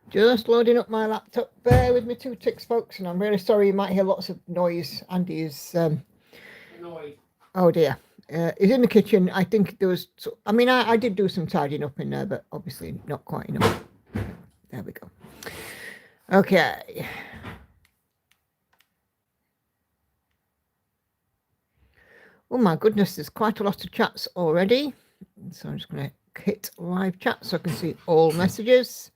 Just loading up my laptop. Bear with me 2 ticks, folks, and I'm really sorry you might hear lots of noise. Andy is Annoyed. Oh dear. He's in the kitchen. I think there was. I mean, I did do some tidying up in there, but obviously not quite enough. There we go. Okay. Oh my goodness, there's quite a lot of chats already. So I'm just going to hit live chat so I can see all messages.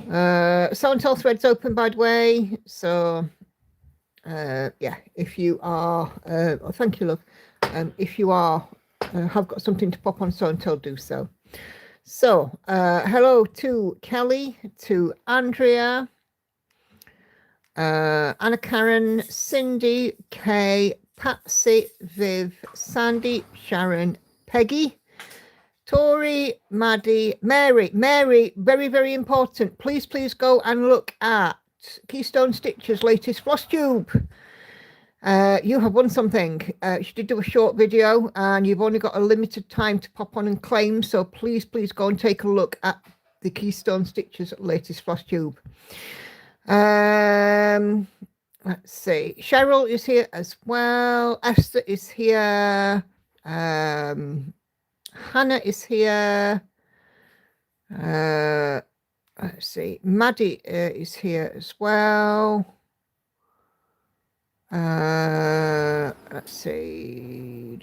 So and tell threads open, by the way. So yeah, if you are, oh, thank you, love. If you are, have got something to pop on so and tell, do so. So, hello to Kelly, to Andrea, Anna Karen, Cindy, Kay, Patsy, Viv, Sandy, Sharon, Peggy, Tori, Maddie, Mary, very, very important. Please go and look at Keystone Stitch's latest floss tube. You have won something. She did do a short video and you've only got a limited time to pop on and claim. So please go and take a look at the Keystone Stitch's latest floss tube. Let's see. Cheryl is here as well. Esther is here. Hannah is here. Let's see. Maddie is here as well. Let's see.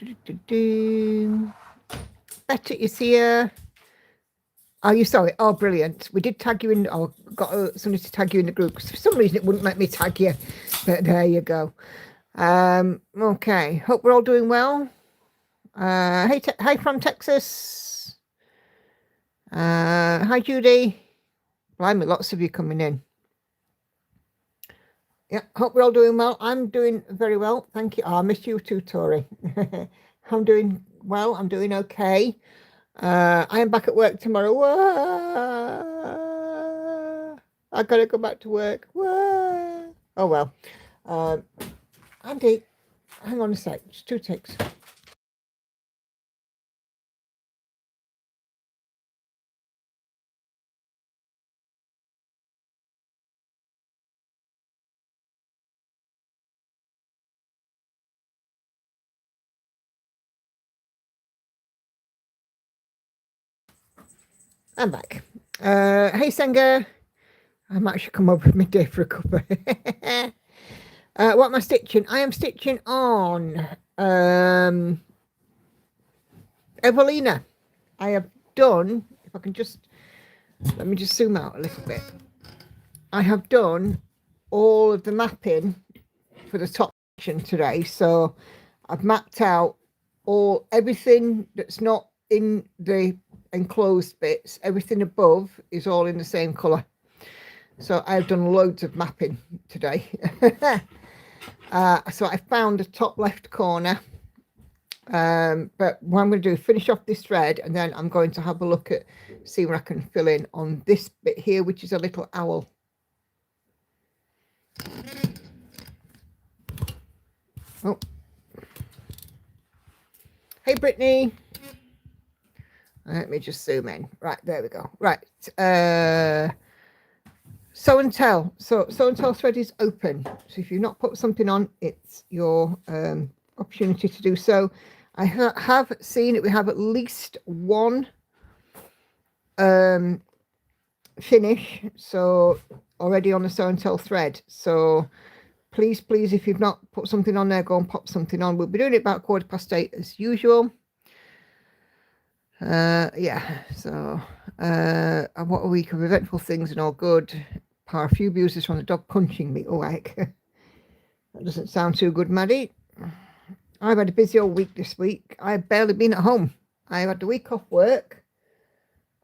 Betty is here. Are you sorry? Oh, brilliant. We did tag you in. Oh, got somebody to tag you in the group. For some reason, it wouldn't let me tag you. But there you go. Okay. Hope we're all doing well. Hi from Texas. Hi, Judy. Blimey, lots of you coming in. Yeah, hope we're all doing well. I'm doing very well. Thank you. Oh, I missed you too, Tori. I'm doing well. I'm doing okay. I am back at work tomorrow. Whoa. I gotta go back to work. Whoa. Oh well. Andy, hang on a sec. Just 2 ticks. I'm back. Hey, Senga. I might should come over midday for a cuppa. What am I stitching? I am stitching on Evelina. I have done, if I can just, let me just zoom out a little bit. I have done all of the mapping for the top section today. So I've mapped out everything that's not in the enclosed bits. Everything above is all in the same colour. So I've done loads of mapping today. So I found the top left corner. But what I'm going to do, finish off this thread, and then I'm going to have a look at, see where I can fill in on this bit here, which is a little owl. Oh. Hey, Brittany. Let me just zoom in. Right, there we go. Right. So and tell. So and tell thread is open. So if you've not put something on, it's your opportunity to do so. I have seen it. We have at least one finish. So already on the so and tell thread. So please, if you've not put something on there, go and pop something on. We'll be doing it about 8:15 as usual. Yeah, so what a week of eventful things and all good. A few abuses from the dog punching me. Oh, like that doesn't sound too good, Maddie. I've had a busy old week this week. I've barely been at home. I've had the week off work,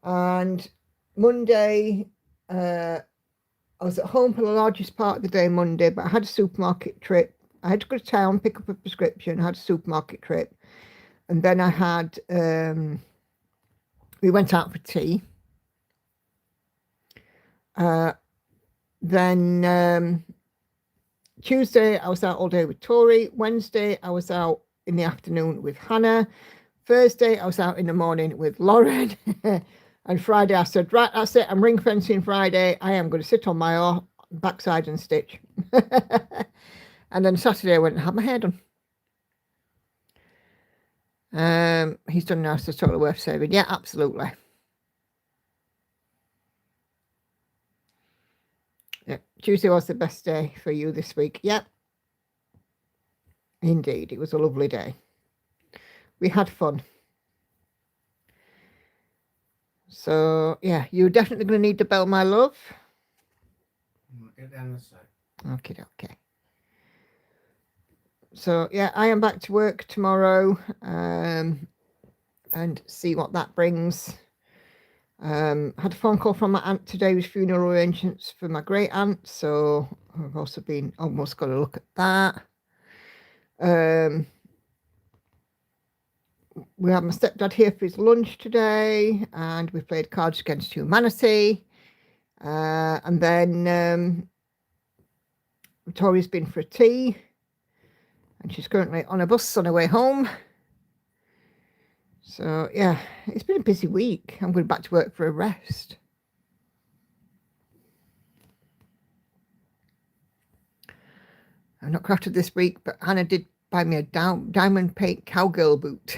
and Monday I was at home for the largest part of the day Monday, but I had a supermarket trip. I had to go to town, pick up a prescription, I had a supermarket trip, and then I had we went out for tea. Then Tuesday, I was out all day with Tori. Wednesday, I was out in the afternoon with Hannah. Thursday, I was out in the morning with Lauren. And Friday I said, right, that's it. I'm ring fencing Friday. I am going to sit on my backside and stitch. And then Saturday I went and had my hair done. He's done now, so totally worth saving. Yeah, absolutely. Yeah, Tuesday was the best day for you this week. Yep. Indeed, it was a lovely day. We had fun. So, yeah, you're definitely going to need the bell, my love. I'll get down the side. Okay. So, yeah, I am back to work tomorrow and see what that brings. Had a phone call from my aunt today with funeral arrangements for my great aunt, so I've also been almost got a look at that. We had my stepdad here for his lunch today, and we played Cards Against Humanity. And then Tori's been for a tea, and she's currently on a bus on her way home. So, yeah, it's been a busy week. I'm going back to work for a rest. I'm not crafted this week, but Hannah did buy me a diamond paint cowgirl boot.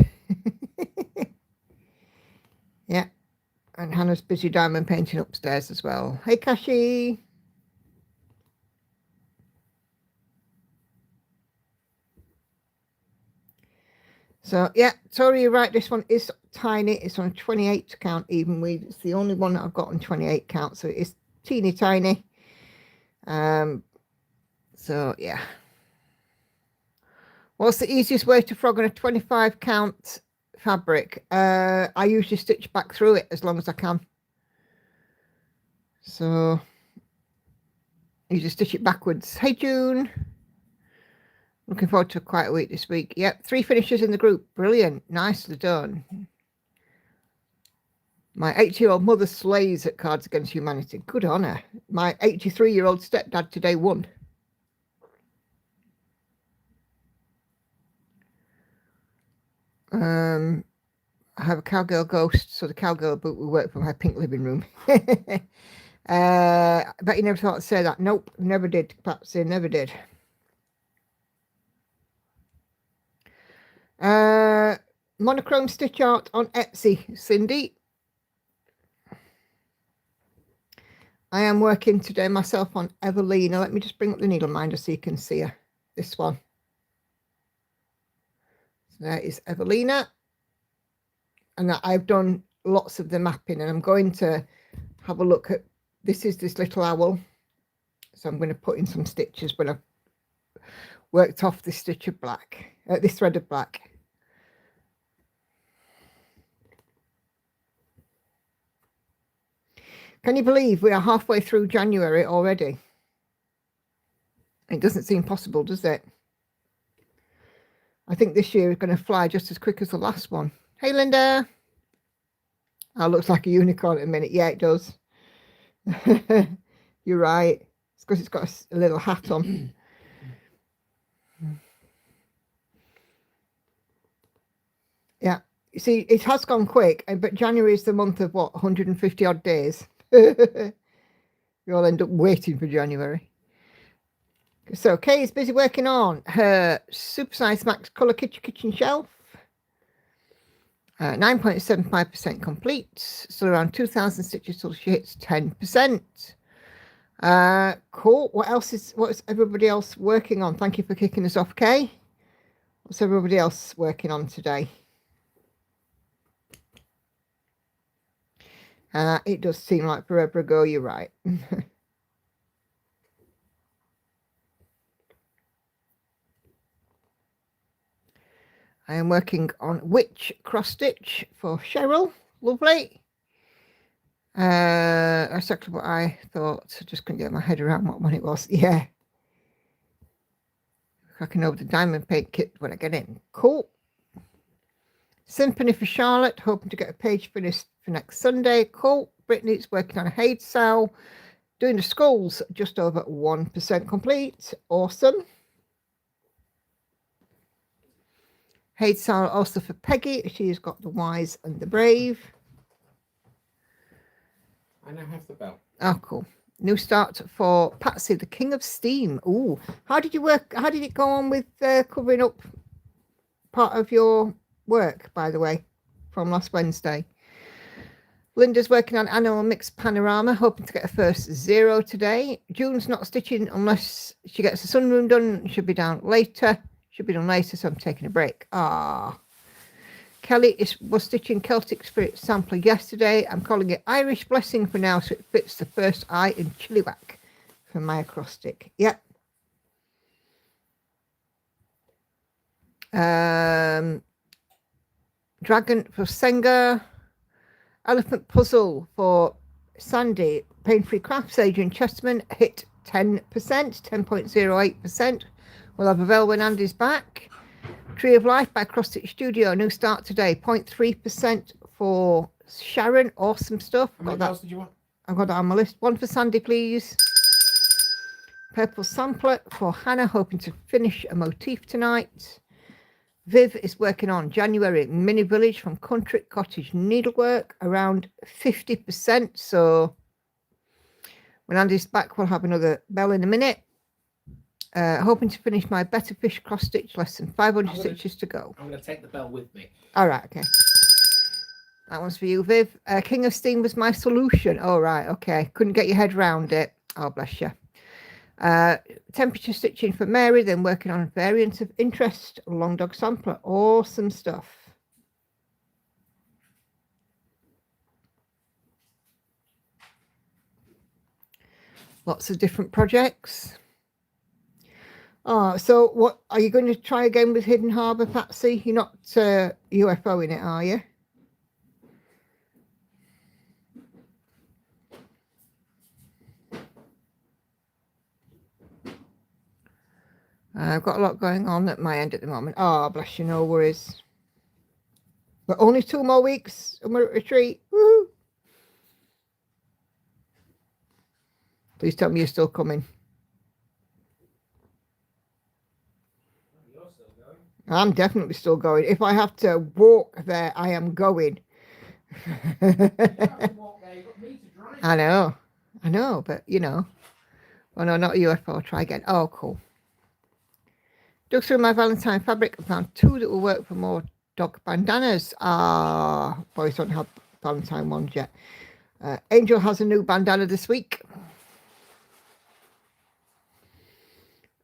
Yeah, and Hannah's busy diamond painting upstairs as well. Hey, Kashi. So, yeah, Tori, you're right. This one is tiny. It's on a 28 count even weave. It's the only one that I've got on 28 count, so it's teeny tiny. So, yeah. What's the easiest way to frog on a 25 count fabric? I usually stitch back through it as long as I can. So, you just stitch it backwards. Hey, June. Looking forward to quite a week this week. Yep, 3 finishes in the group. Brilliant. Nicely done. My 80-year-old mother slays at Cards Against Humanity. Good on her. My 83-year-old stepdad today won. I have a cowgirl ghost, so the cowgirl boot will work for my pink living room. I bet you never thought I'd say that. Nope, never did, Patsy, never did. Monochrome stitch art on Etsy, Cindy. I am working today myself on Evelina. Let me just bring up the needle minder so you can see her. This one. So there is Evelina. And I've done lots of the mapping, and I'm going to have a look at, this is this little owl. So I'm going to put in some stitches when I've worked off this stitch of black, this thread of black. Can you believe we are halfway through January already? It doesn't seem possible, does it? I think this year is going to fly just as quick as the last one. Hey, Linda. Oh, looks like a unicorn in a minute. Yeah, it does. You're right. It's because it's got a little hat on. Yeah. You see, it has gone quick, but January is the month of what, 150 odd days. We all end up waiting for January. So Kay is busy working on her Supersize Max Colour Kitchen Shelf. 9.75% complete. Still around 2,000 stitches till she hits 10%. Cool. What's everybody else working on? Thank you for kicking us off, Kay. What's everybody else working on today? It does seem like forever ago, you're right. I am working on Witch Cross Stitch for Cheryl. Lovely. That's exactly what I thought. I just couldn't get my head around what one it was. Yeah. Cracking over the diamond paint kit when I get in. Cool. Symphony for Charlotte, hoping to get a page finished for next Sunday. Cool. Brittany's working on a Haid Sow. Doing the skulls, just over 1% complete. Awesome. Haid Sow also for Peggy. She's got the Wise and the Brave. I now have the bell. Oh, cool. New start for Patsy, the King of Steam. Ooh, how did you work? How did it go on with covering up part of your work, by the way, from last Wednesday? Linda's working on Animal Mix Panorama, hoping to get her first 0 today. June's not stitching unless she gets the sunroom done. Should be done later, so I'm taking a break. Kelly was stitching Celtic Spirit sampler yesterday. I'm calling it Irish Blessing for now, so it fits the first eye in Chilliwack for my acrostic. Yep. Dragon for Senga. Elephant Puzzle for Sandy. Pain-Free Crafts, Adrian Chesterman, hit 10%, 10.08%. We'll have a bell when Andy's back. Tree of Life by Cross Stitch Studio, new start today, 0.3% for Sharon. Awesome stuff. How many bells did you want? I've got that on my list. One for Sandy, please. Purple Sampler for Hannah, hoping to finish a motif tonight. Viv is working on January Mini Village from Country Cottage Needlework, around 50%. So when Andy's back, we'll have another bell in a minute. Hoping to finish my Better Fish cross stitch lesson. 500 stitches to go. I'm going to take the bell with me. All right, okay. That one's for you, Viv. King of Steam was my solution. All right, okay. Couldn't get your head round it. Oh, bless you. Temperature stitching for Mary, then working on variants of interest, long dog sampler. Awesome stuff. Lots of different projects. Oh, so what are you going to try again with Hidden Harbour, Patsy? You're not UFO in it, are you? I've got a lot going on at my end at the moment. Oh, bless you, no worries. But only 2 more weeks and we're at retreat. Woohoo! Please tell me you're still coming. You're still going. I'm definitely still going. If I have to walk there, I am going. You have to walk there. You've got me to drive. I know, but you know. Oh no, not a UFO. I'll try again. Oh, cool. Dug through my Valentine fabric and found 2 that will work for more dog bandanas. Boys don't have Valentine ones yet. Angel has a new bandana this week.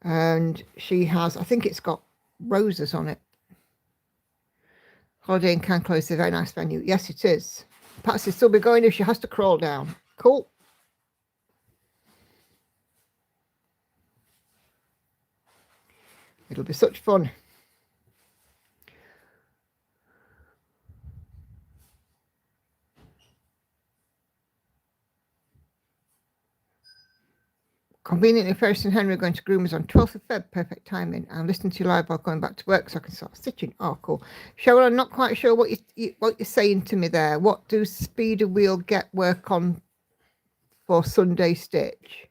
And she has, I think it's got roses on it. Holiday in Can Close is a very nice venue. Yes, it is. Patsy still be going if she has to crawl down. Cool. It'll be such fun. Conveniently, Ferris and Henry are going to groomers on 12th of Feb. Perfect timing. I'm listening to you live while going back to work so I can start stitching. Oh, cool. Cheryl, I'm not quite sure what you're saying to me there. What do Speeder Wheel get work on for Sunday stitch?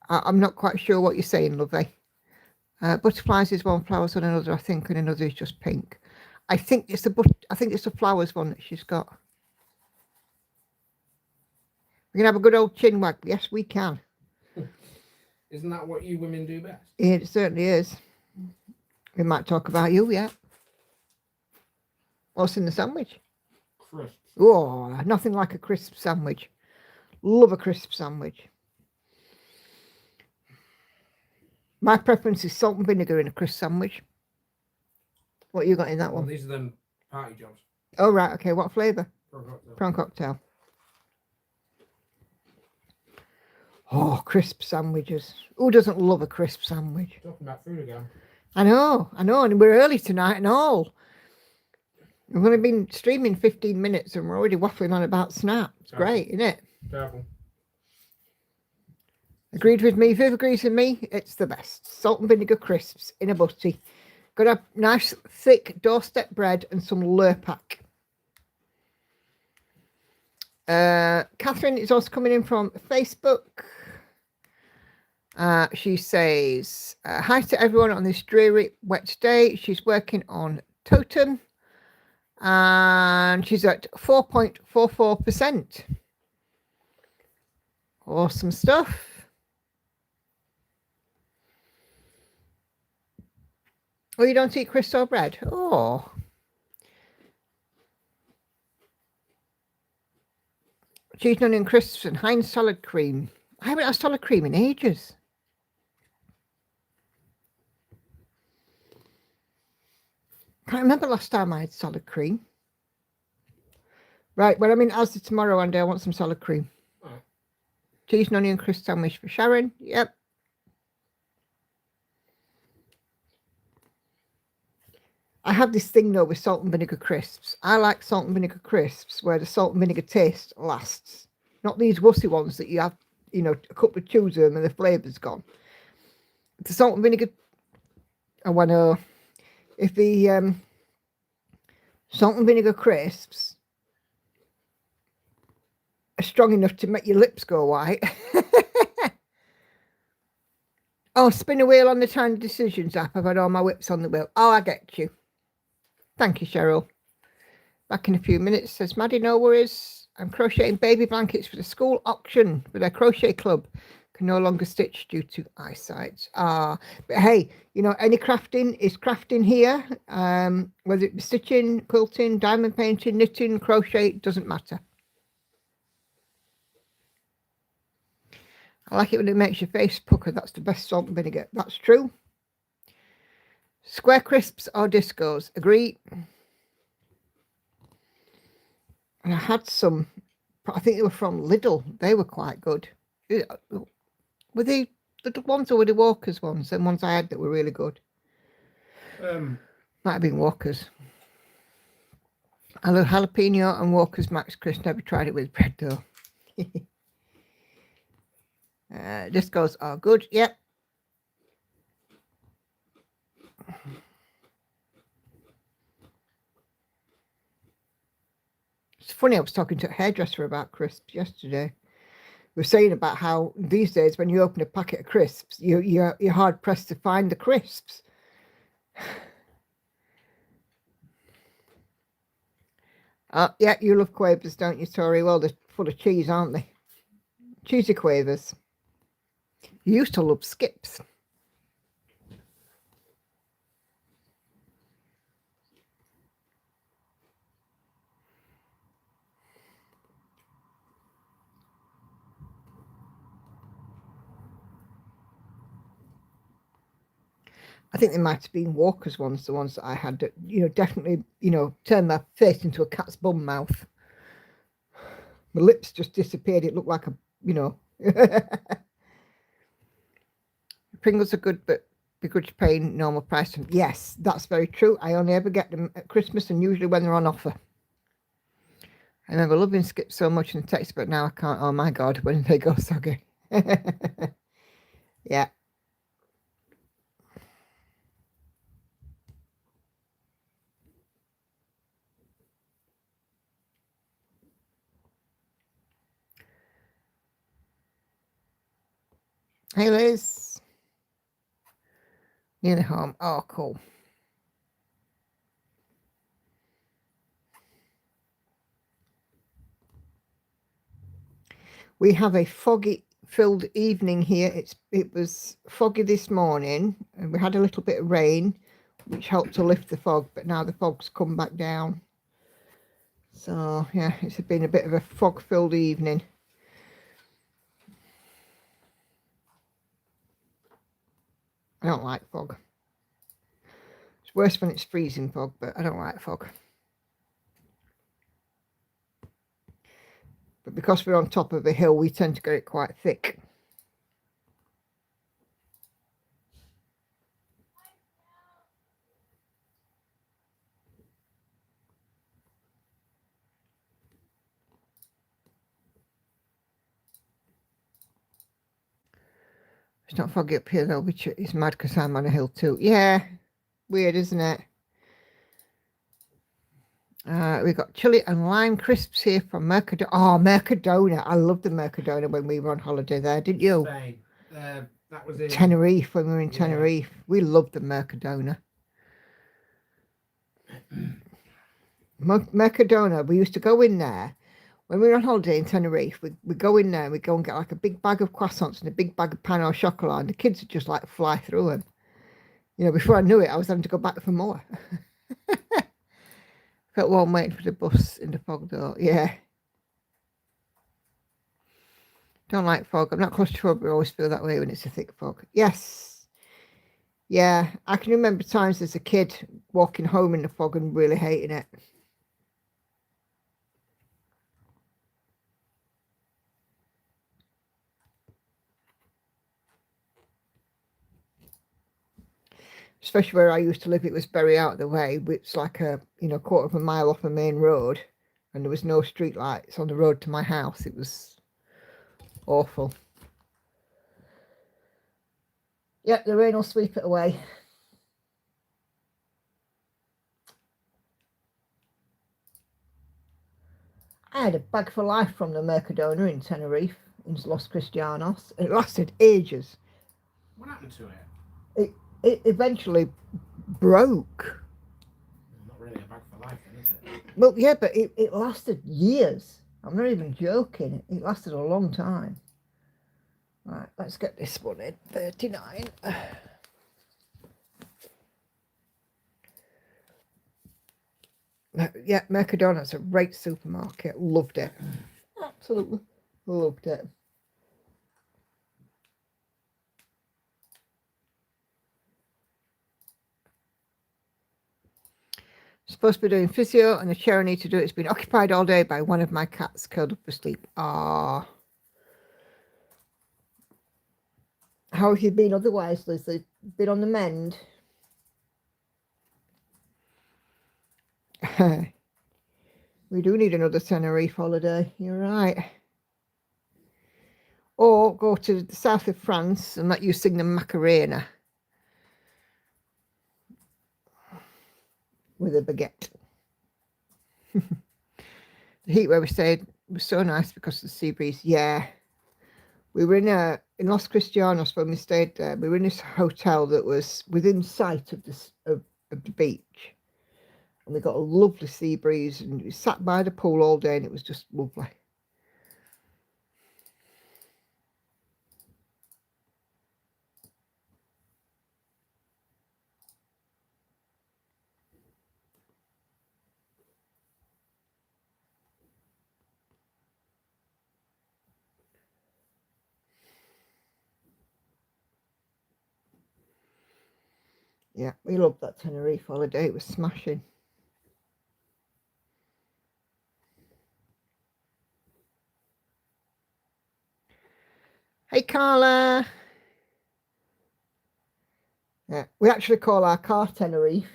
I'm not quite sure what you're saying, lovey. Butterflies is one, flowers on another, I think, and another is just pink. I think it's the flowers one that she's got. We can have a good old chin wag. Yes, we can. Isn't that what you women do best? It certainly is. We might talk about you, yeah. What's in the sandwich? Crisp. Oh, nothing like a crisp sandwich. Love a crisp sandwich. My preference is salt and vinegar in a crisp sandwich. What you got in that one? These are them party jobs. Oh, right. Okay. What flavour? Cocktail. Prawn cocktail. Oh, crisp sandwiches. Who doesn't love a crisp sandwich? Talking about food again. I know. And we're early tonight and all. We've only been streaming 15 minutes and we're already waffling on about snap. It's great, isn't it? Careful. Agreed with me. Viv agrees with me. It's the best. Salt and vinegar crisps in a butty. Got to have nice, thick doorstep bread and some Lurpak. Catherine is also coming in from Facebook. She says, hi to everyone on this dreary, wet day. She's working on Totem. And she's at 4.44%. Awesome stuff. Oh, you don't eat crisps or bread? Oh. Cheese and onion crisps and Heinz salad cream. I haven't had salad cream in ages. Can't remember last time I had salad cream. Right, well, I'm in Asda tomorrow, Andy. I want some salad cream. Oh. Cheese and onion crisp sandwich for Sharon. Yep. I have this thing though with salt and vinegar crisps. I like salt and vinegar crisps where the salt and vinegar taste lasts. Not these wussy ones that you have, you know, a couple of chews of them and the flavour's gone. The salt and vinegar, I want to, if the salt and vinegar crisps are strong enough to make your lips go white. Oh, spin a wheel on the Tiny Decisions app. I've had all my whips on the wheel. Oh, I get you. Thank you, Cheryl. Back in a few minutes, says Maddie, no worries. I'm crocheting baby blankets for the school auction for their crochet club. Can no longer stitch due to eyesight. But hey, you know, any crafting is crafting here. Whether it be stitching, quilting, diamond painting, knitting, crochet, it doesn't matter. I like it when it makes your face pucker. That's the best salt and vinegar. That's true. Square crisps or discos? Agree. And I had some, I think they were from Lidl. They were quite good. Were they little ones or were they Walker's ones? Them ones I had that were really good. Might have been Walker's. I love jalapeno and Walker's Max Crisp. Never tried it with bread though. Discos are good. Yep. It's funny, I was talking to a hairdresser about crisps yesterday. We were saying about how these days when you open a packet of crisps, you're hard pressed to find the crisps. Yeah, you love quavers, don't you, Tori? Well, they're full of cheese, aren't they? Cheesy quavers. You used to love skips. I think they might have been Walker's ones, the ones that I had that, you know, definitely, you know, turned my face into a cat's bum mouth. My lips just disappeared. It looked like a, you know. Pringles are good, but begrudge paying normal price. Yes, that's very true. I only ever get them at Christmas and usually when they're on offer. I remember loving skips so much in the text, but now I can't. Oh my God, when they go soggy. Yeah. Hey, Liz. Nearly home. Oh, cool. We have a foggy-filled evening here. It was foggy this morning, and we had a little bit of rain, which helped to lift the fog. But now the fog's come back down. So yeah, it's been a bit of a fog-filled evening. I don't like fog. It's worse when it's freezing fog, but I don't like fog. But because we're on top of a hill, we tend to get it quite thick. It's not foggy up here though, which is mad because I'm on a hill too. Yeah, weird, isn't it? We've got chili and lime crisps here from Mercadona. Oh, Mercadona. I loved the Mercadona when we were on holiday there, didn't you? That was in Tenerife, when we were in Tenerife. We loved the Mercadona. Mercadona, we used to go in there when we were on holiday in Tenerife, we go in there, we go and get like a big bag of croissants and a big bag of pan au chocolat, and the kids would just like fly through them. You know, before I knew it, I was having to go back for more. Felt warm waiting for the bus in the fog though. Yeah. Don't like fog. I'm not claustrophobic. I always feel that way when it's a thick fog. Yes. Yeah. I can remember times as a kid walking home in the fog and really hating it. Especially where I used to live, it was very out of the way. It's like a, quarter of a mile off a main road, and there was no street lights on the road to my house. It was awful. Yep, the rain will sweep it away. I had a bag for life from the Mercadona in Tenerife, in Los Cristianos. It lasted ages. What happened to it? It eventually broke. Not really a bag for life, then, is it? Well, yeah, but it lasted years. I'm not even joking. It lasted a long time. Right, let's get this one in. 39. Yeah, Mercadona's a great supermarket. Loved it. Absolutely loved it. Supposed to be doing physio, and the chair I need to do it's been occupied all day by one of my cats curled up for sleep. Ah. How have you been otherwise, Lizzie? Been on the mend? We do need another Tenerife holiday. You're right. Or go to the south of France and let you sing the Macarena with a baguette. The heat where we stayed was so nice because of the sea breeze. Yeah. We were in Los Cristianos when we stayed there. We were in this hotel that was within sight of the beach. And we got a lovely sea breeze, and we sat by the pool all day, and it was just lovely. Yeah, we loved that Tenerife holiday. It was smashing. Hey, Carla. Yeah, we actually call our car Tenerife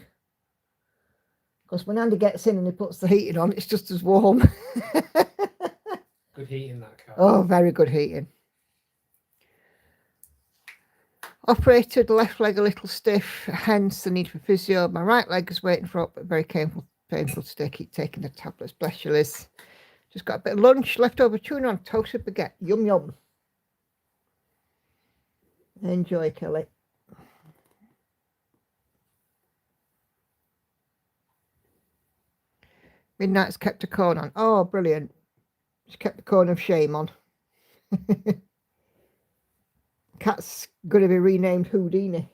because when Andy gets in and he puts the heating on, it's just as warm. Good heating, that car. Oh, very good heating. Operated left leg a little stiff, hence the need for physio. My right leg is waiting for up, but very painful to keep taking the tablets. Bless you, Liz. Just got a bit of lunch, leftover tuna on toasted baguette. Yum, yum. Enjoy, Kelly. Midnight's kept a cone on. Oh, brilliant. She's kept the cone of shame on. Cat's going to be renamed Houdini.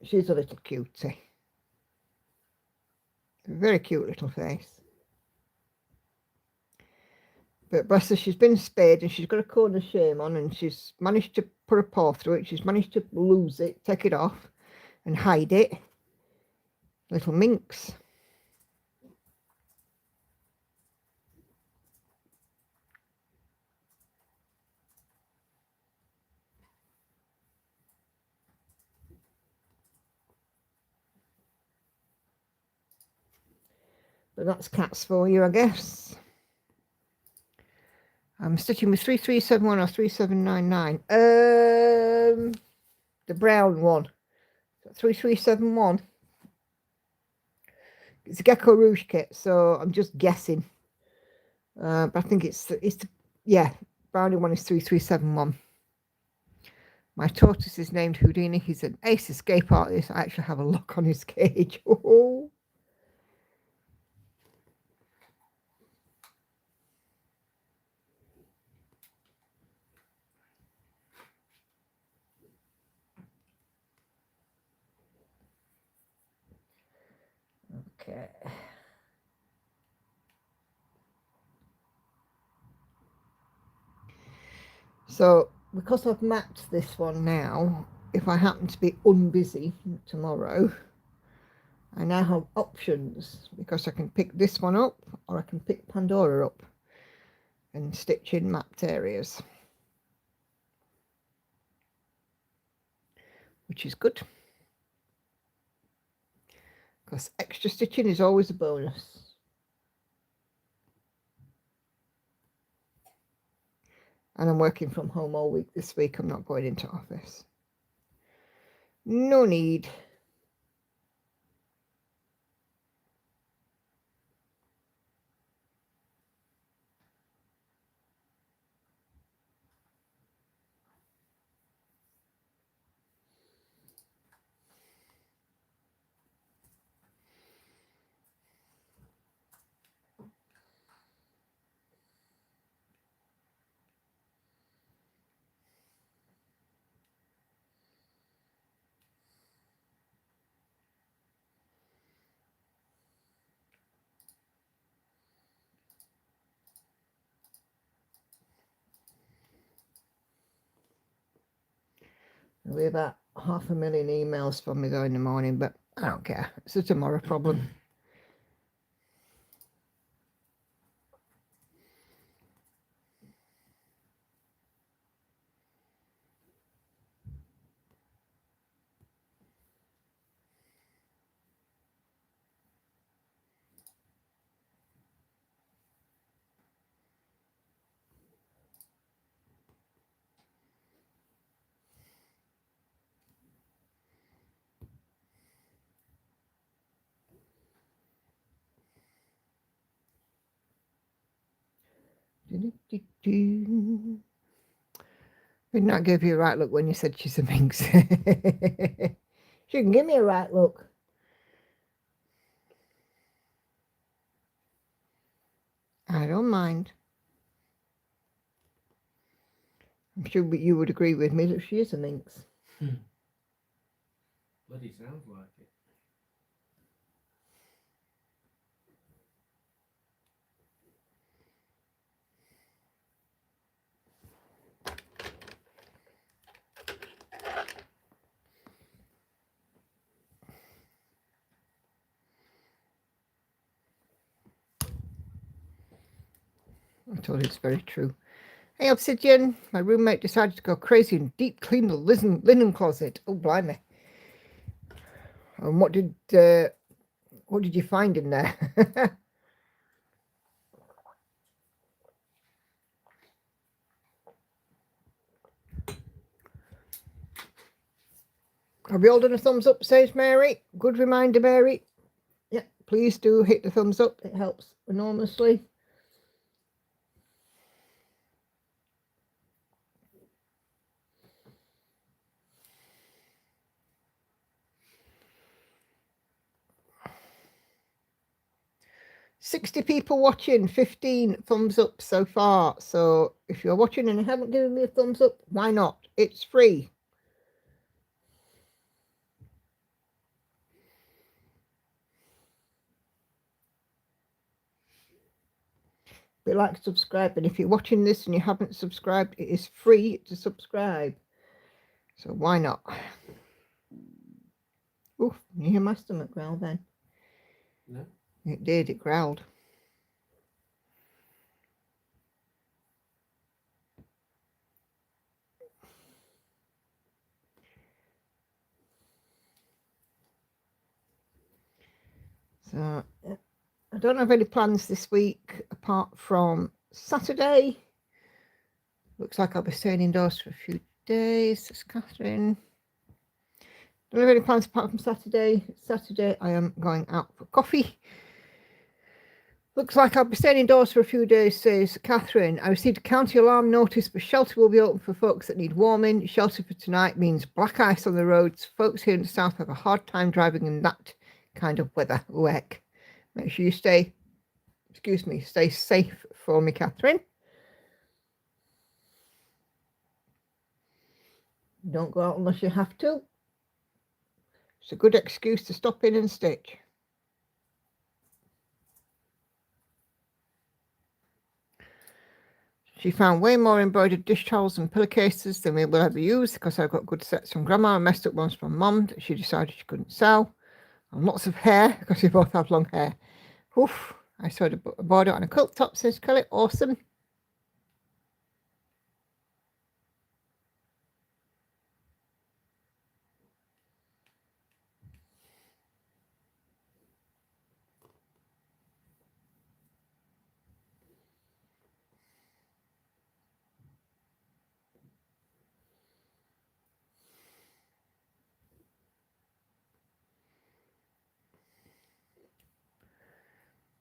She's a little cutie. A very cute little face. But bless her, she's been spayed and she's got a cone of shame on, and she's managed to put a paw through it. She's managed to lose it, take it off and hide it. Little minx. But that's cats for you, I guess. I'm sticking with 3371 or 3799. The brown one. 3371. It's a Gecko Rouge kit, so I'm just guessing. But I think it's the brownie one is 3371. My tortoise is named Houdini. He's an ace escape artist. I actually have a lock on his cage. Oh. Okay. So, because I've mapped this one now, if I happen to be unbusy tomorrow, I now have options because I can pick this one up or I can pick Pandora up and stitch in mapped areas, which is good because extra stitching is always a bonus. And I'm working from home all week this week. I'm not going into office. No need. There'll be about 500,000 emails from me though in the morning, but I don't care. It's a tomorrow problem. Did not give you a right look when you said she's a minx. She can give me a right look. I don't mind. I'm sure you would agree with me that she is a minx. Bloody sounds like it. I told you it's very true. Hey, Obsidian, my roommate decided to go crazy and deep clean the linen closet. Oh, blimey. And what did you find in there? Have you all done a thumbs up, says Mary? Good reminder, Mary. Yeah, please do hit the thumbs up. It helps enormously. $60 people watching, 15 thumbs up so far. So if you're watching and you haven't given me a thumbs up, why not? It's free. Be like, subscribe, and if you're watching this and you haven't subscribed, it is free to subscribe. So why not? Oof, you hear my stomach growl then? No. It did, it growled. So I don't have any plans this week apart from Saturday. Looks like I'll be staying indoors for a few days. That's Catherine. Don't have any plans apart from Saturday. Saturday I am going out for coffee Looks like I'll be staying indoors for a few days, says Catherine. I received a county alarm notice, but shelter will be open for folks that need warming. Shelter for tonight means black ice on the roads. Folks here in the south have a hard time driving in that kind of weather. Oh, heck. Make sure you stay safe for me, Catherine. Don't go out unless you have to. It's a good excuse to stop in and stitch. She found way more embroidered dish towels and pillowcases than we will ever use because I've got good sets from Grandma and messed up ones from Mum that she decided she couldn't sell. And lots of hair because we both have long hair. Oof, I sewed a border on a quilt top, says Kelly. Awesome.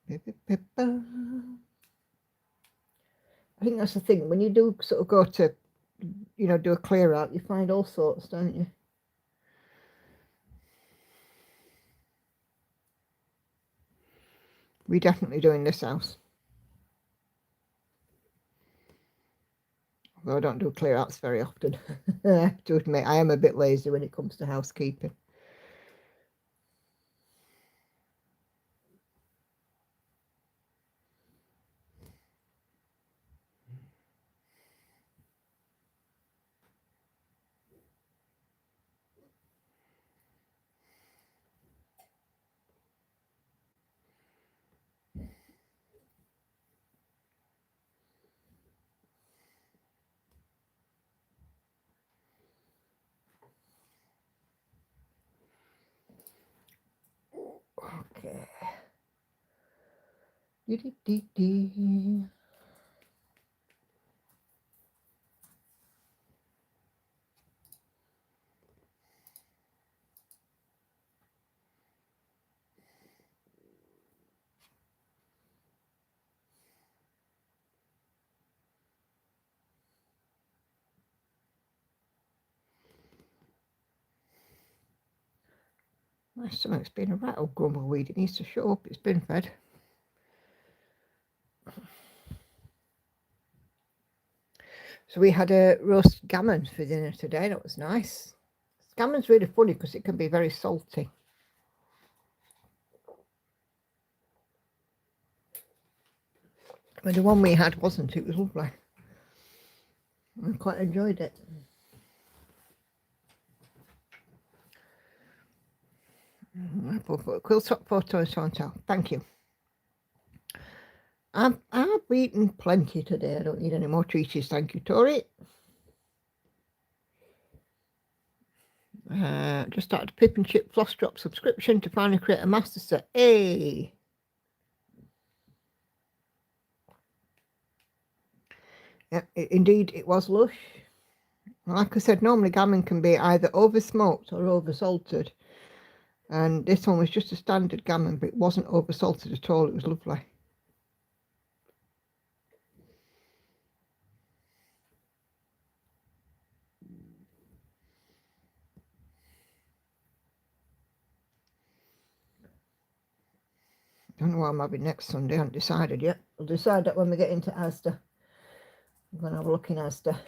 I think that's the thing. When you do sort of go to, do a clear out, you find all sorts, don't you? We definitely do in this house. Although I don't do clear outs very often. I have to admit, I am a bit lazy when it comes to housekeeping. Okay. My stomach's been a rattle grumbleweed. It needs to shut up. It's been fed. So we had a roast gammon for dinner today. That was nice. Gammon's really funny because it can be very salty. But the one we had wasn't. It was lovely. I quite enjoyed it. I put a quilt top photo and so on. Thank you. I've eaten plenty today. I don't need any more treaties. Thank you, Tori. Just started a Pip and Chip Floss Drop subscription to finally create a master set. Hey! Yeah, indeed, it was lush. Like I said, normally gammon can be either over smoked or over salted. And this one was just a standard gammon, but it wasn't over salted at all. It was lovely. Don't know what I'm having next Sunday. I haven't decided yet. I'll decide that when we get into Asda. I'm going to have a look in Asda.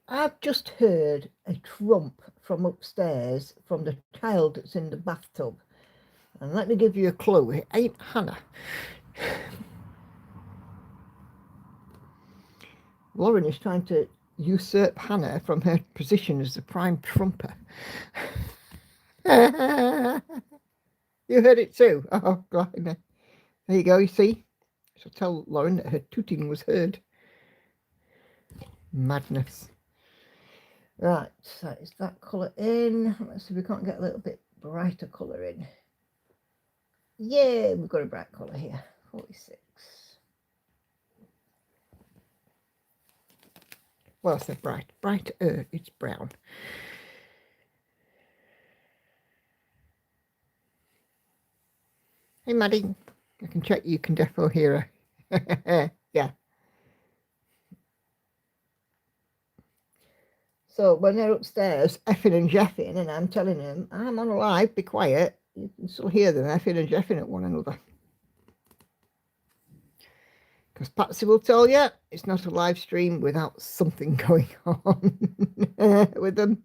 I've just heard a trump from upstairs from the child that's in the bathtub. And let me give you a clue. It ain't Hannah. Lauren is trying to usurp Hannah from her position as the prime trumper. You heard it too. Oh, God. There you go, you see. So tell Lauren that her tooting was heard. Madness. Right, so is that colour in? Let's see if we can't get a little bit brighter colour in. Yeah, we've got a bright colour here. 46. Well, I said bright. Brighter, it's brown. Hey, Maddie. I can check you can defo hear her. Yeah. So when they're upstairs effing and jeffing, and I'm telling them, I'm on a live, be quiet, you can still hear them effing and jeffing at one another. Because Patsy will tell you, it's not a live stream without something going on with them.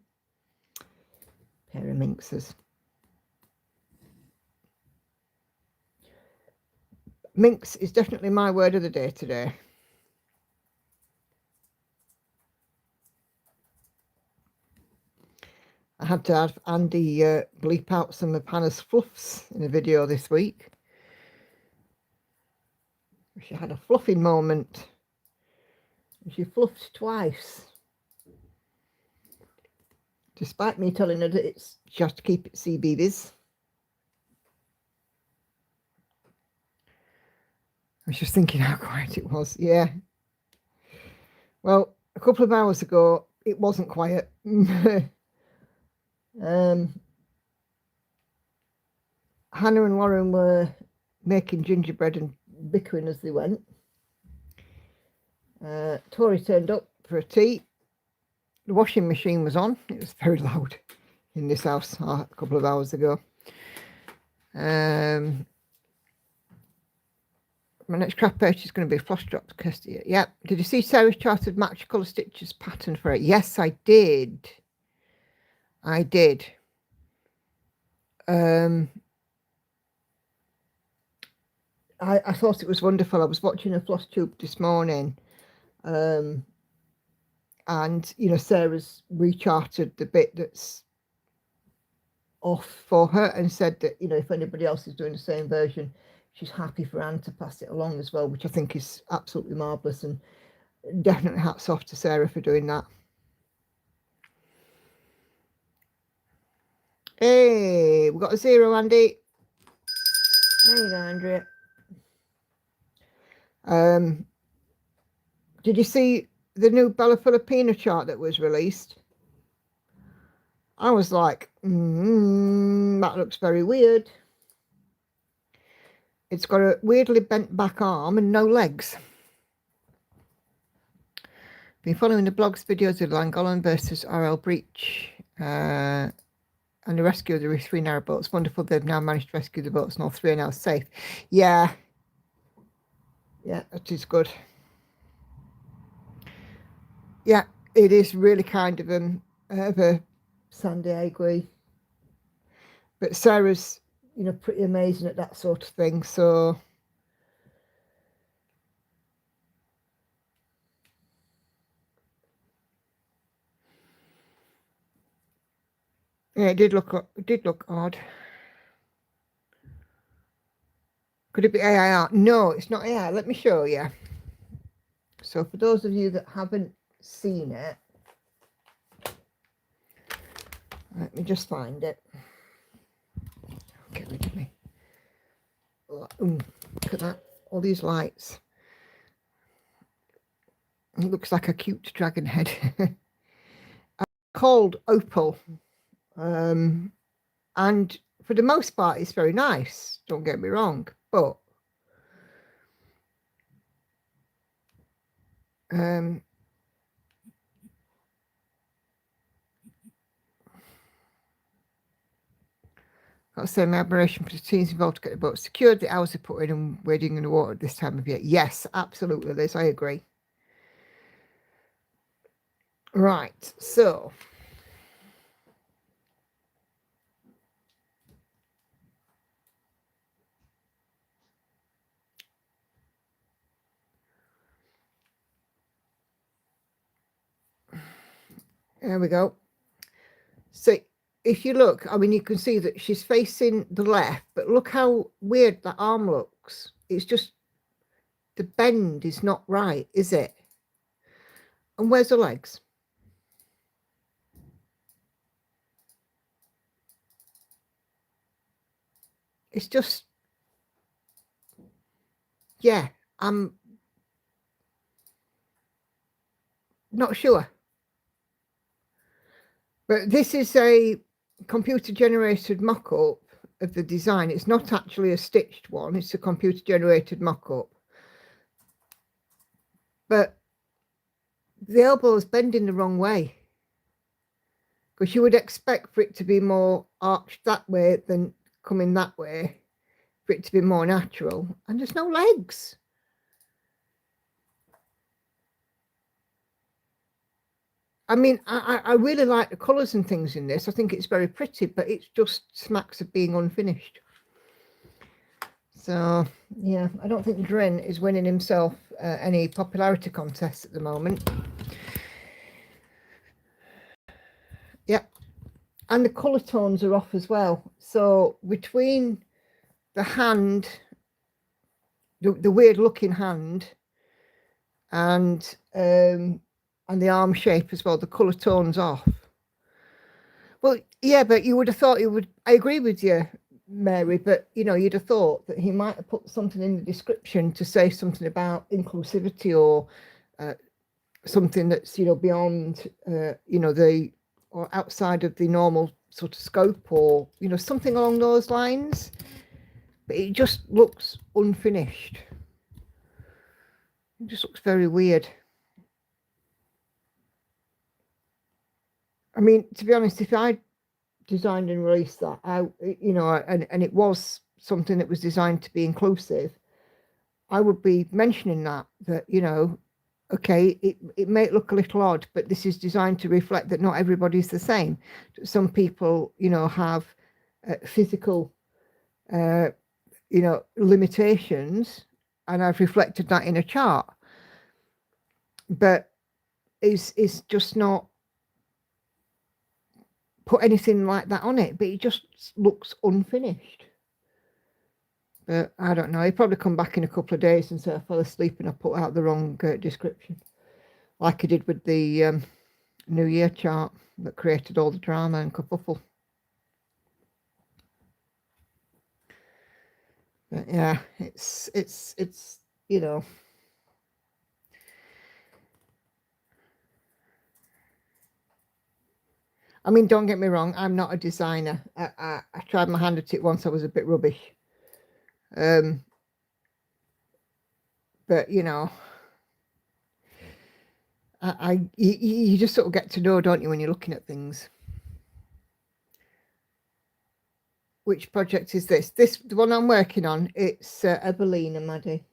Pair of minxes. Minx is definitely my word of the day today. I had to have Andy bleep out some of Hannah's fluffs in a video this week. She had a fluffing moment. She fluffed twice. Despite me telling her that it's just to keep it CBeebies. I was just thinking how quiet it was. Yeah. Well, a couple of hours ago, it wasn't quiet. Hannah and Lauren were making gingerbread and bickering as they went. Tori turned up for a tea. The washing machine was on. It was very loud in this house a couple of hours ago. My next craft purchase is going to be a floss drops Kirsty. Yeah. Did you see Sarah's charted match colour stitches pattern for it? Yes, I did. I did. I thought it was wonderful. I was watching a floss tube this morning. And, you know, Sarah's recharted the bit that's off for her and said that, you know, if anybody else is doing the same version, she's happy for Anne to pass it along as well, which I think is absolutely marvellous, and definitely hats off to Sarah for doing that. Hey, we've got a 0, Andy. There you go, Andrea. Did you see the new Bella Filipina chart that was released? I was like, that looks very weird. It's got a weirdly bent back arm and no legs. Been following the blogs videos of Langolan versus RL Breach and the rescue of the 3 narrowboats. Wonderful, they've now managed to rescue the boats and all 3 are now safe. Yeah, that is good. Yeah, it is really kind of a Sandy, I agree. But Sarah's, you know, pretty amazing at that sort of thing, so yeah, it did look odd. Could it be AI art? No, it's not AI. Let me show you. So for those of you that haven't seen it, let me just find it. Get rid of me. Look at that. All these lights. It looks like a cute dragon head. Called Opal. And for the most part, it's very nice. Don't get me wrong. But got to say, my admiration for the teams involved to get the boat secured, the hours they put in and wading in the water at this time of year. Yes, absolutely, Liz, I agree. Right, so there we go. So if you look, I mean, you can see that she's facing the left, but look how weird that arm looks. It's just the bend is not right, is it? And where's the legs? It's just, yeah, I'm not sure. But this is a computer generated mock-up of the design. It's not actually a stitched one, it's a computer generated mock-up. But the elbow is bending the wrong way, because you would expect for it to be more arched that way than coming that way, for it to be more natural, and there's no legs. I mean, I really like the colours and things in this. I think it's very pretty, but it just smacks of being unfinished. So, yeah, I don't think Dren is winning himself any popularity contests at the moment. Yep. And the colour tones are off as well. So between the hand, the weird looking hand, and the arm shape as well, the colour tone's off. Well, yeah, but you would have thought you would. I agree with you, Mary, but you know, you'd have thought that he might have put something in the description to say something about inclusivity, or something that's, you know, beyond, you know, or outside of the normal sort of scope, or, you know, something along those lines. But it just looks unfinished. It just looks very weird. I mean, to be honest, if I designed and released that, you know, and it was something that was designed to be inclusive, I would be mentioning that, you know, okay, it may look a little odd, but this is designed to reflect that not everybody's the same. Some people, you know, have physical, you know, limitations, and I've reflected that in a chart. But it's just not put anything like that on it, but it just looks unfinished. But I don't know, he'll probably come back in a couple of days and say I fell asleep and I put out the wrong description, like I did with the New Year chart that created all the drama and kerfuffle. But yeah, it's you know, I mean, don't get me wrong, I'm not a designer. I tried my hand at it once. I was a bit rubbish. But you know, you just sort of get to know, don't you, when you're looking at things. Which project is this? The one I'm working on. It's Evelina, Maddie.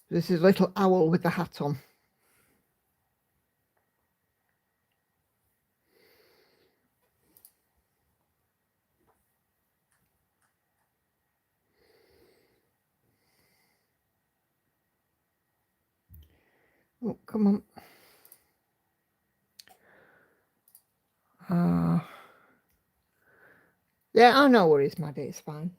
This is a little owl with the hat on. Oh, come on. Yeah, I know worries, Maddie. It's fine.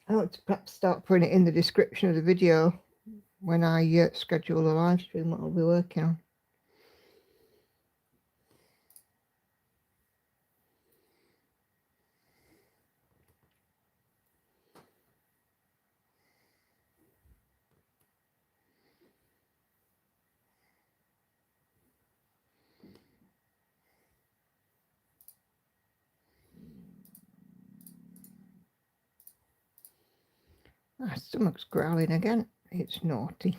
I ought to perhaps start putting it in the description of the video when I schedule a live stream, what I'll be working on. My stomach's growling again. It's naughty.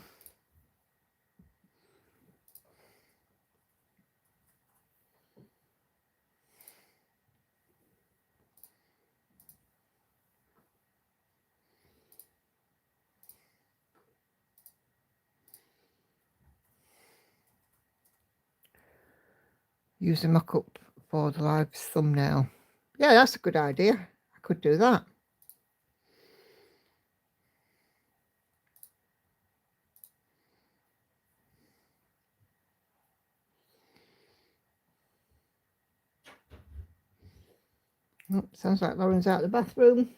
Use the mock-up for the live thumbnail. Yeah, that's a good idea. I could do that. Oh, sounds like Lauren's out of the bathroom.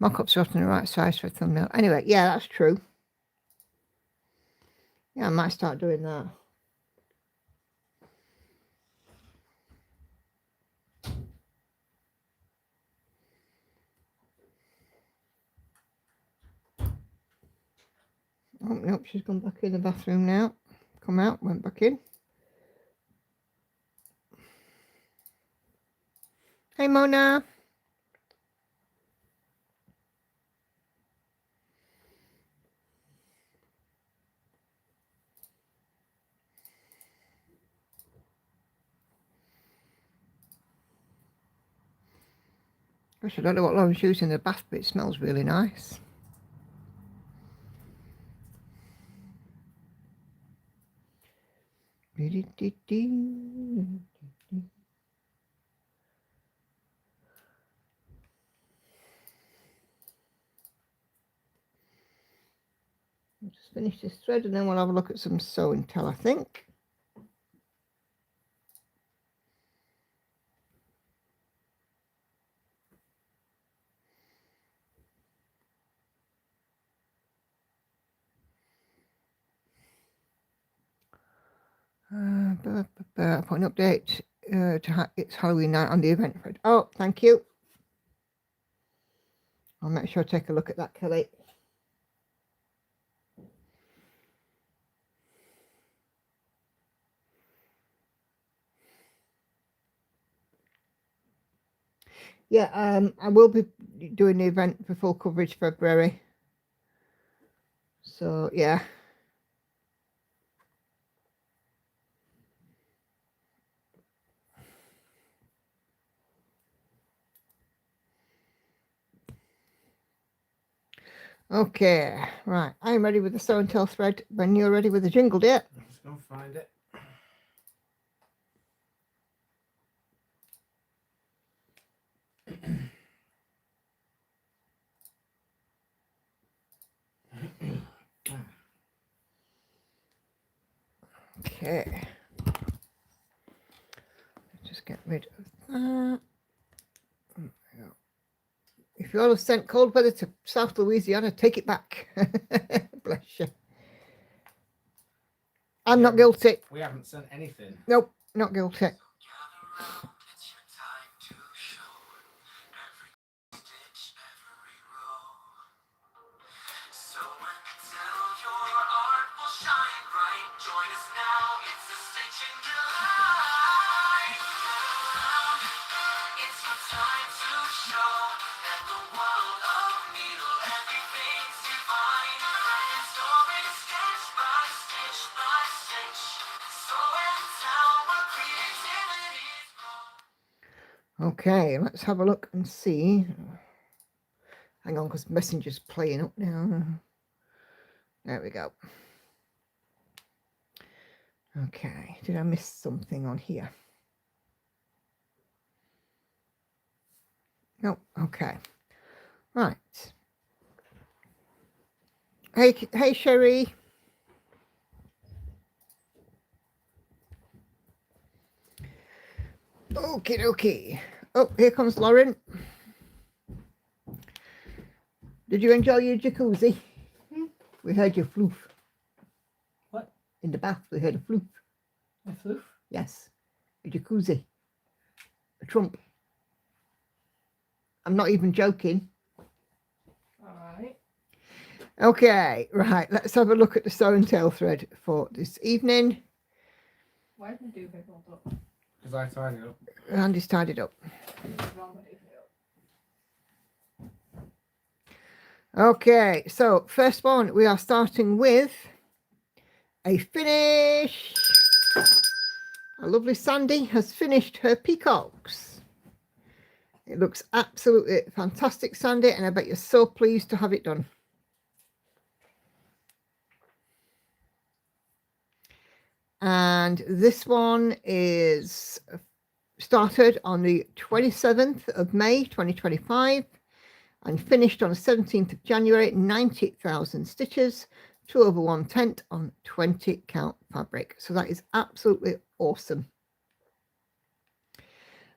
Mock-ups are often the right size for a thumbnail. Anyway, yeah, that's true. Yeah, I might start doing that. Oh, nope, she's gone back in the bathroom now. Come out, went back in. Hey, Mona. Gosh, I don't know what Lauren's using in the bath, but it smells really nice. I'll just finish this thread and then we'll have a look at some sew and tell, I think. Put an update to it's Halloween night on the event thread. Oh, thank you. I'll make sure I take a look at that, Kelly. Yeah, I will be doing the event for full coverage February. So, yeah. Okay, right. I'm ready with the sew and tell thread. When you're ready with the jingle, dear. I'm just going to find it. Okay. Just get rid of that. If you all have sent cold weather to South Louisiana, take it back. Bless you. I'm not guilty. We haven't sent anything. Nope, not guilty. Okay, let's have a look and see. Hang on, because Messenger's playing up now. There we go. Okay, did I miss something on here? No, okay. Right. Hey, Sherry. Okie dokie. Oh, here comes Lauren. Did you enjoy your jacuzzi? We heard your floof. What? In the bath, we heard a floof. A floof? Yes. A jacuzzi. A trump. I'm not even joking. All right. Okay, right. Let's have a look at the sew and tell thread for this evening. Why didn't you do big old up? Because I tied it up. Andy's tied it up. Wrong with it. Okay, so first one, we are starting with a finish. Our lovely Sandy has finished her peacocks. It looks absolutely fantastic, Sandy, and I bet you're so pleased to have it done. And this one is started on the 27th of May 2025 and finished on the 17th of January, 90,000 stitches, 2/1 tent on 20 count fabric. So that is absolutely awesome.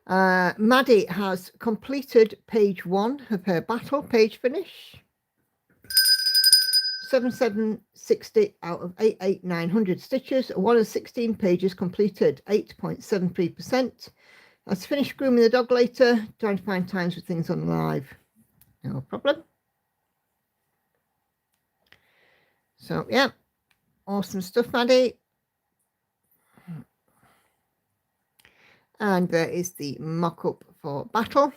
Maddie has completed page 1 of her battle page finish. 7760 out of 88900 stitches, 1 of 16 pages completed, 8.73%. Let's finish grooming the dog later, trying to find times for things on live. No problem. So yeah, awesome stuff, Maddie. And there is the mock-up for battle.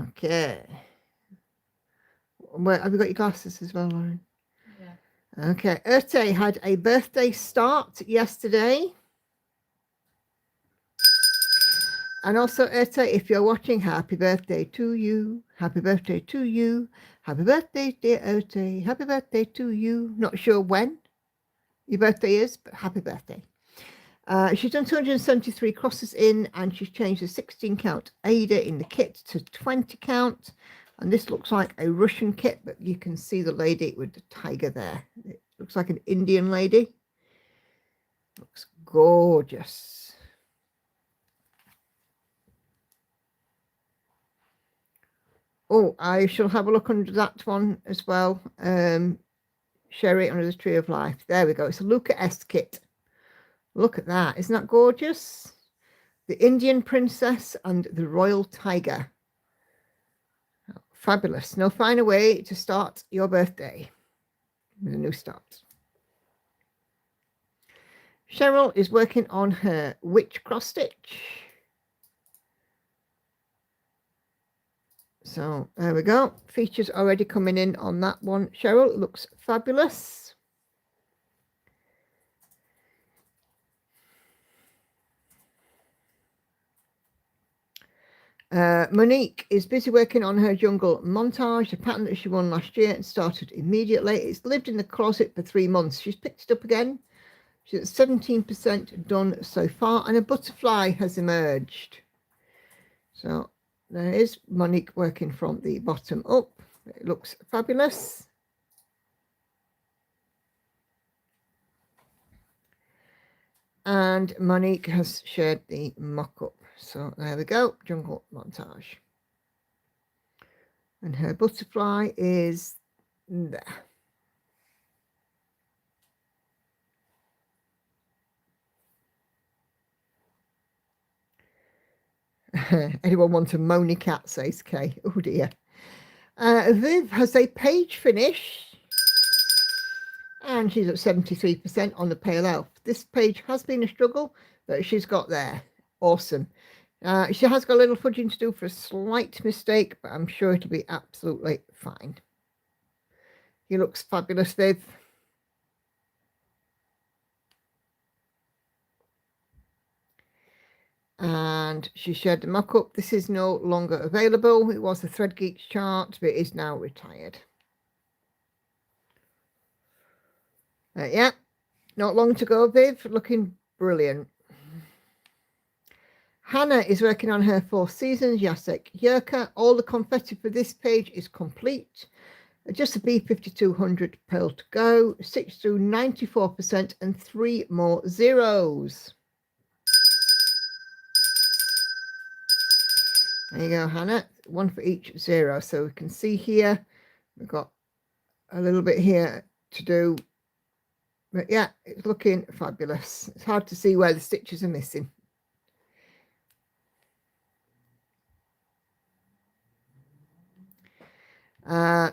Okay. Where have you got your glasses as well, Lauren? Yeah. Okay. Urte had a birthday start yesterday. And also, Urte, if you're watching, happy birthday to you. Happy birthday to you. Happy birthday, dear Urte. Happy birthday to you. Not sure when your birthday is, but happy birthday. She's done 273 crosses in, and she's changed the 16 count Ada in the kit to 20 count. And this looks like a Russian kit, but you can see the lady with the tiger there. It looks like an Indian lady. Looks gorgeous. Oh, I shall have a look under that one as well. Share it under the Tree of Life. There we go. It's a Luca S kit. Look at that. Isn't that gorgeous? The Indian princess and the royal tiger. Oh, fabulous. No finer way to start your birthday with a new start. Cheryl is working on her witch cross stitch. So there we go. Features already coming in on that one. Cheryl, it looks fabulous. Monique is busy working on her jungle montage, a pattern that she won last year and started immediately. It's lived in the closet for 3 months. She's picked it up again. She's at 17% done so far, and a butterfly has emerged. So there is Monique working from the bottom up. It looks fabulous. And Monique has shared the mock-up. So there we go, jungle montage. And her butterfly is there. Anyone want a Moni cat, says Kay. Oh dear. Viv has a page finish. And she's at 73% on the pale elf. This page has been a struggle, but she's got there. Awesome. She has got a little fudging to do for a slight mistake, but I'm sure it'll be absolutely fine. He looks fabulous, Viv. And she shared the mock-up. This is no longer available. It was the Thread Geeks chart, but it is now retired. Yeah, not long to go, Viv. Looking brilliant. Hannah is working on her 4th season, Jacek Yerka. All the confetti for this page is complete. Just a B5200 pearl to go. 6 through 94% and 3 more zeros. There you go, Hannah. 1 for each 0. So we can see here, we've got a little bit here to do. But yeah, it's looking fabulous. It's hard to see where the stitches are missing.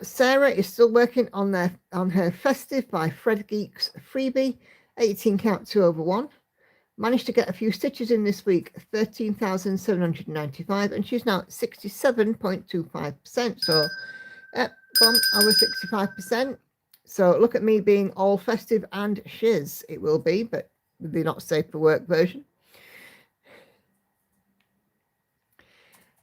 Sarah is still working on her Festive by Thread Geeks freebie, 18 count 2/1. Managed to get a few stitches in this week, 13,795, and she's now at 67.25%. So, from over 65%. So look at me being all festive and shiz. It will be, but the not safe for work version.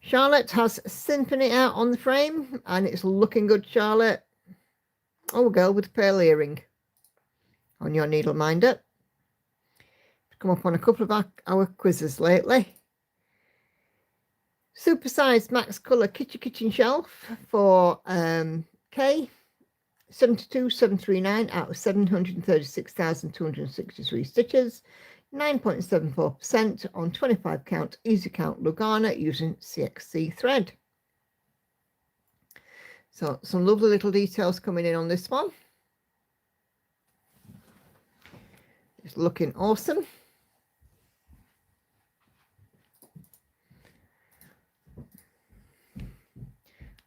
Charlotte has Symphony out on the frame, and it's looking good, Charlotte. Oh, girl with a pearl earring on your needle minder. Come up on a couple of our quizzes lately. Supersized max colour kitchen shelf for K. 72,739 out of 736,263 stitches. 9.74% on 25 count easy count Lugana using CXC thread. So some lovely little details coming in on this one. It's looking awesome.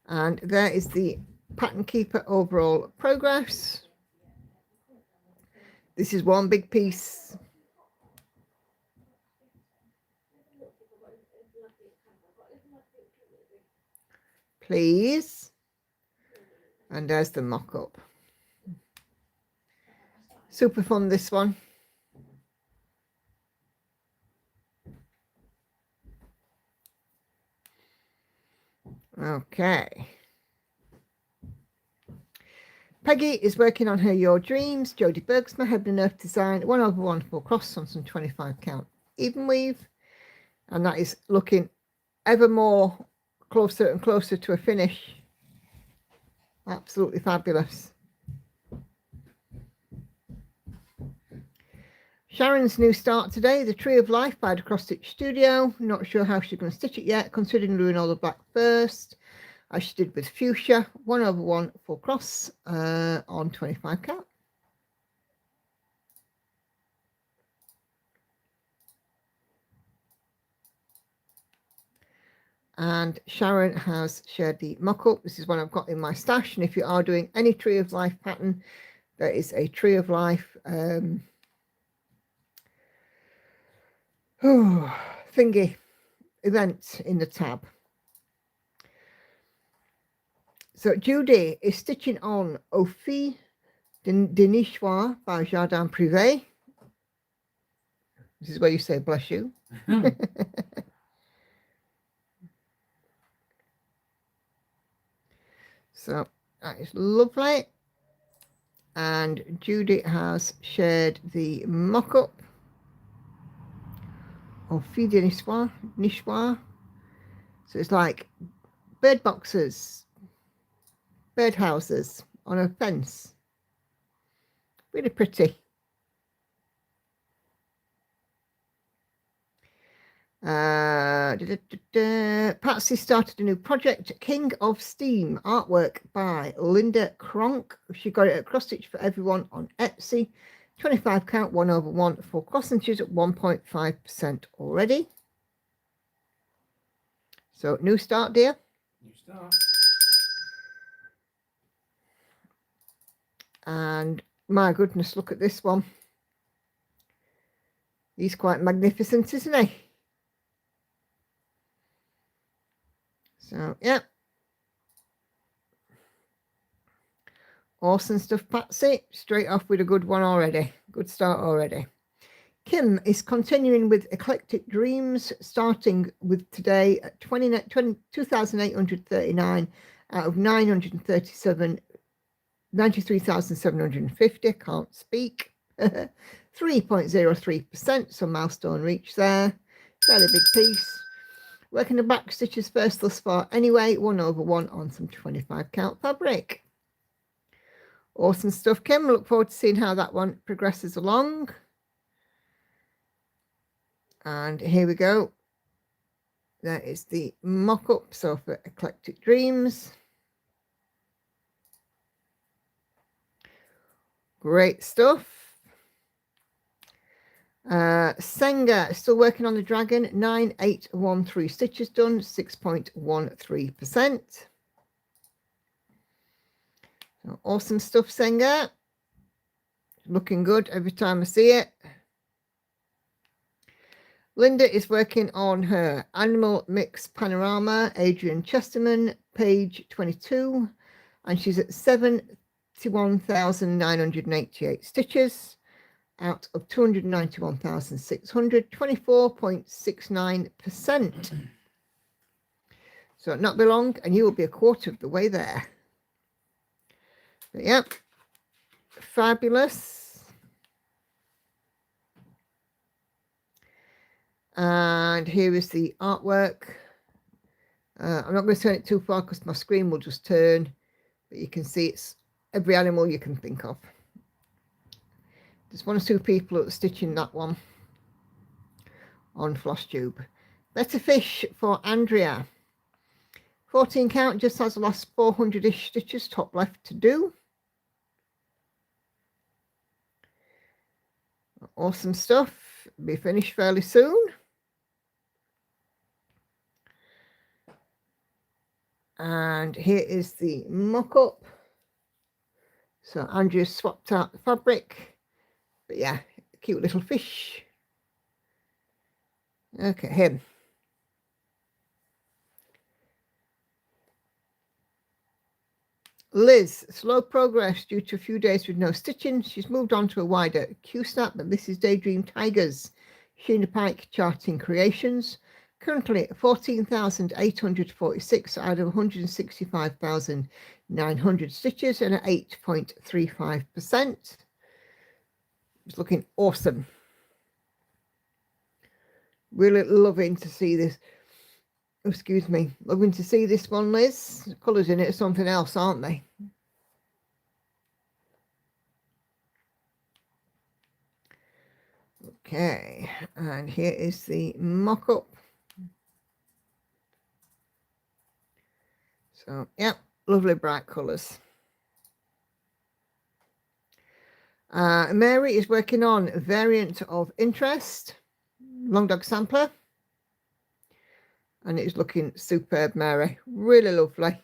And there is the Pattern Keeper overall progress. This is one big piece. Please. And there's the mock-up. Super fun, this one. Okay. Peggy is working on her Your Dreams. Jodie Bergsma, Heaven and Earth Design, 1/1 full cross on some 25 count even weave. And that is looking ever more closer and closer to a finish. Absolutely fabulous. Sharon's new start today, The Tree of Life by the Cross Stitch Studio. Not sure how she's going to stitch it yet, considering doing all the black first, as she did with Fuchsia. 1/1 full cross on 25 count. And Sharon has shared the mock-up. This is one I've got in my stash. And if you are doing any Tree of Life pattern, there is a Tree of Life thingy event in the tab. So Judy is stitching on Au Fil de Nichoir by Jardin Privé. This is where you say bless you. So that is lovely. And Judy has shared the mock-up of Au Fil de Nichoir. So it's like bird boxes, bird houses on a fence. Really pretty. Patsy started a new project, King of Steam, artwork by Linda Cronk. She got it at Cross Stitch for Everyone on Etsy. 25 count, 1/1 for cross stitches at 1.5% already. So new start, dear. New start. And my goodness, look at this one. He's quite magnificent, isn't he? So, yeah. Awesome stuff, Patsy. Straight off with a good one already. Good start already. Kim is continuing with Eclectic Dreams, starting with today at 2,839 out of 937, 93,750. Can't speak. 3.03%, so milestone reach there. Fairly big piece. Working the back stitches first thus far anyway. 1/1 on some 25 count fabric. Awesome stuff, Kim. Look forward to seeing how that one progresses along. And here we go. That is the mock-up. So for Eclectic Dreams. Great stuff. Senga is still working on the dragon. 9,813 stitches done. 6.13%. So awesome stuff, Senga. Looking good every time I see it. Linda is working on her Animal Mix Panorama, Adrian Chesterman, page 22, and she's at 71,988 stitches out of 291,600, 24.69%. So not be long, and you will be a quarter of the way there. But yeah, fabulous. And here is the artwork. I'm not going to turn it too far because my screen will just turn, but you can see it's every animal you can think of. There's 1 or 2 people that are stitching that one on floss tube. Better fish for Andrea. 14 count, just has the last 400-ish stitches top left to do. Awesome stuff. Be finished fairly soon. And here is the mock-up. So Andrea swapped out the fabric. But yeah, cute little fish. Okay, him. Liz, slow progress due to a few days with no stitching. She's moved on to a wider Q-snap, but this is Daydream Tigers. Sheena Pike Charting Creations. Currently 14,846 out of 165,900 stitches and at 8.35%. It's looking awesome. Really loving to see this. Oh, excuse me. Loving to see this one, Liz. The colours in it are something else, aren't they? Okay, and here is the mock-up. So, yeah, lovely bright colours. Mary is working on a variant of interest, long dog sampler. And it's looking superb, Mary. Really lovely.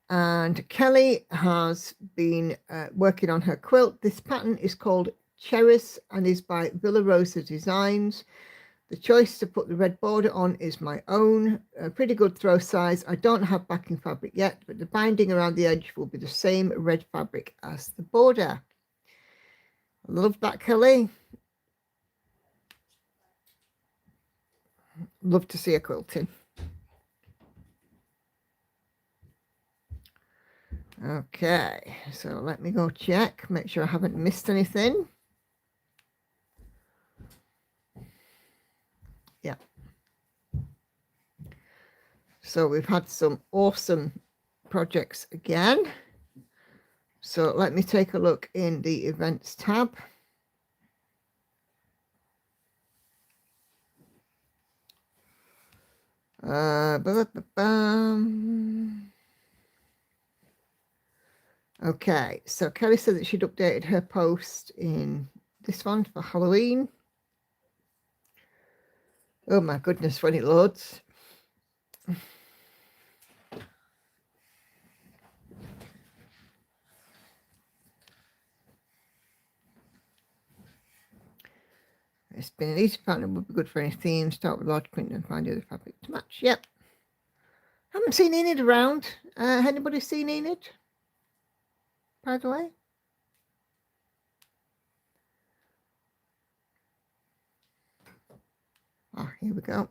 And Kelly has been working on her quilt. This pattern is called Cherries and is by Villa Rosa Designs. The choice to put the red border on is my own. A pretty good throw size. I don't have backing fabric yet, but the binding around the edge will be the same red fabric as the border. Love that, Kelly. Love to see her quilting. Okay, so let me go check, make sure I haven't missed anything. Yeah. So we've had some awesome projects again. So let me take a look in the events tab. Okay, so Kelly said that she'd updated her post in this one for Halloween. Oh my goodness, when it loads. It's been an easy pattern, would be good for any theme. Start with large print and find the other fabric to match. Yep. Haven't seen Enid around. Anybody seen Enid? By the way? Ah, here we go.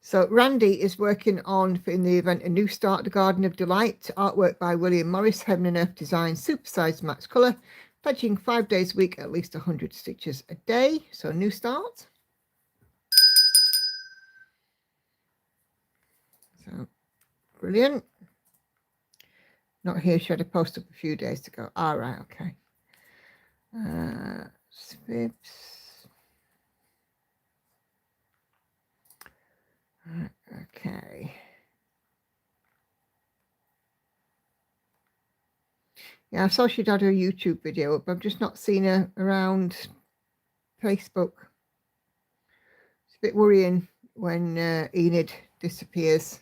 So Randy is working on, in the event, a new start, The Garden of Delight, artwork by William Morris, Heaven and Earth Design, supersized max colour, pledging 5 days a week, at least 100 stitches a day. So new start. So brilliant. Not here, she had a post up a few days ago. All right, okay. Scripts. Okay. Yeah, I saw she'd had her YouTube video up. I've just not seen her around Facebook. It's a bit worrying when Enid disappears.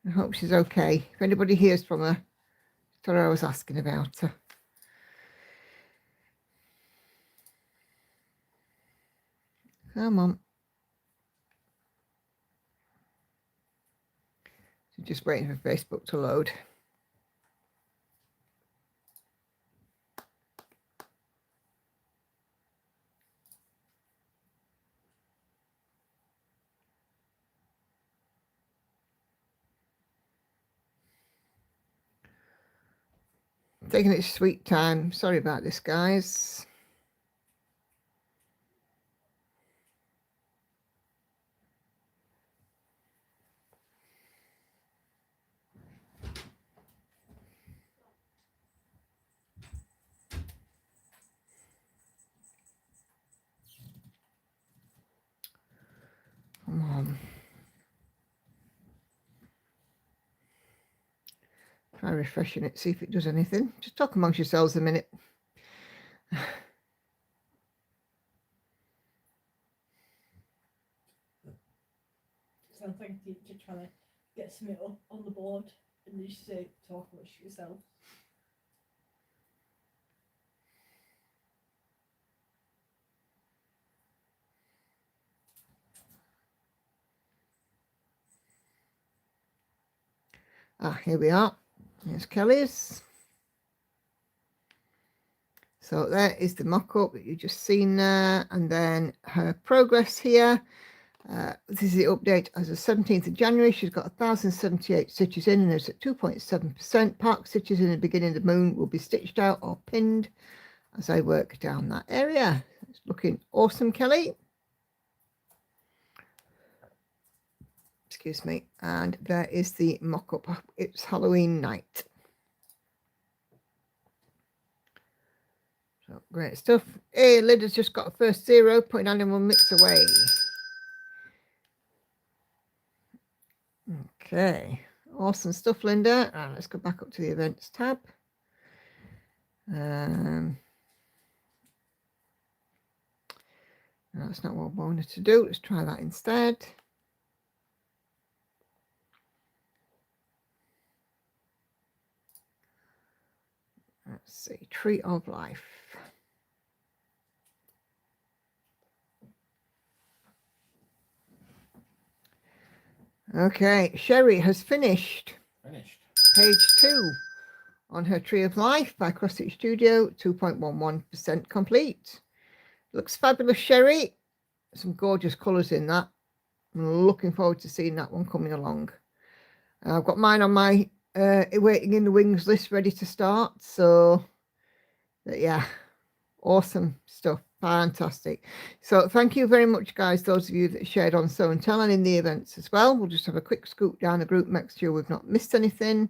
I hope she's okay. If anybody hears from her, tell her I was asking about her. Come on. So just waiting for Facebook to load. Taking its sweet time. Sorry about this, guys. Come on. Try refreshing it, see if it does anything. Just talk amongst yourselves a minute. Sounds like a teacher trying to get something up on the board and you say talk amongst yourself. Ah, here we are. Here's Kelly's. So there is the mock-up that you just seen there, and then her progress here. This is the update as of 17th of January. She's got 1,078 stitches in, and it's at 2.7%. Park stitches in the beginning of the moon will be stitched out or pinned as I work down that area. It's looking awesome, Kelly. Excuse me. And there is the mock-up. It's Halloween night. So great stuff. Hey, Lydia's just got a first 0, putting animal mix away. Okay, awesome stuff, Linda. Right, let's go back up to the events tab. No, that's not what I wanted to do. Let's try that instead. Let's see, Tree of Life. Okay, Sherry has finished page 2 on her Tree of Life by Cross Stitch Studio, 2.11% complete. Looks fabulous, Sherry. Some gorgeous colours in that. I'm looking forward to seeing that one coming along. I've got mine on my waiting in the wings list ready to start. So, yeah, awesome stuff. Fantastic. So thank you very much, guys, those of you that shared on Sew and Tell and in the events as well. We'll just have a quick scoop down the group, make sure we've not missed anything.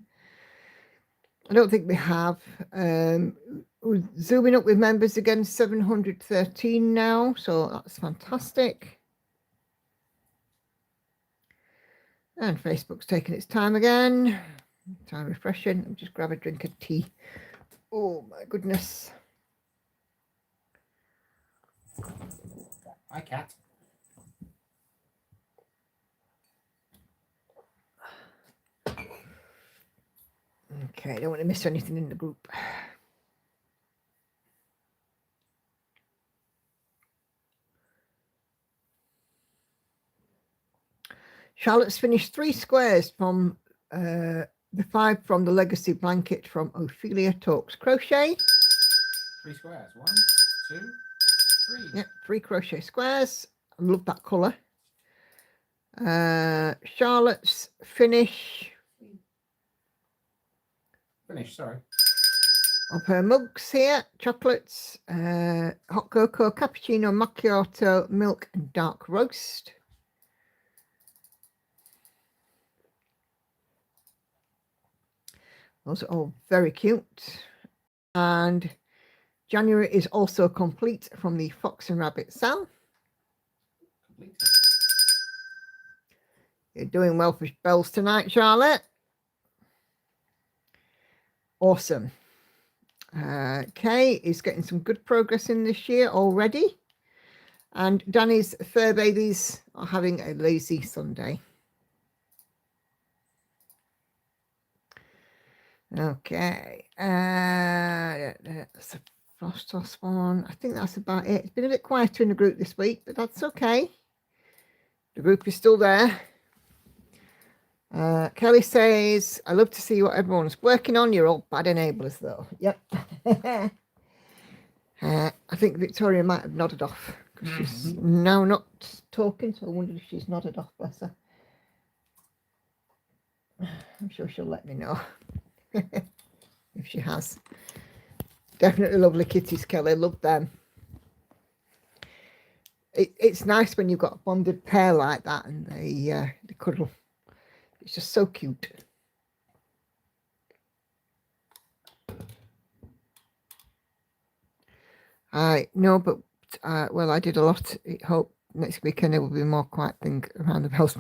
I don't think we have. We're zooming up with members again, 713 now, so that's fantastic. And Facebook's taking its time again. Time refreshing. I'll just grab a drink of tea. Oh my goodness. Hi, cat. Okay, I don't want to miss anything in the group. Charlotte's finished 3 squares from the 5 from the legacy blanket from Ophelia Talks Crochet. 3 squares. 1, 2, 3. Yep, 3 crochet squares. I love that colour. Charlotte's finish. Sorry. Of her mugs here, chocolates, hot cocoa, cappuccino, macchiato, milk and dark roast. Those are all very cute. And January is also complete from the Fox and Rabbit Cell. Complete. You're doing well for bells tonight, Charlotte. Awesome. Kay is getting some good progress in this year already. And Danny's fur babies are having a lazy Sunday. Okay. That's a Frost Toss one. I think that's about it. It's been a bit quieter in the group this week, but that's okay. The group is still there. Kelly says, I love to see what everyone's working on. You're all bad enablers, though. Yep. I think Victoria might have nodded off because she's now not talking, so I wonder if she's nodded off, bless her. I'm sure she'll let me know. if she has. Definitely lovely kitties, Kelly. Love them. It's nice when you've got a bonded pair like that and they cuddle. It's just so cute. No, but well, I did a lot. I hope next weekend there will be more quiet thing around the house.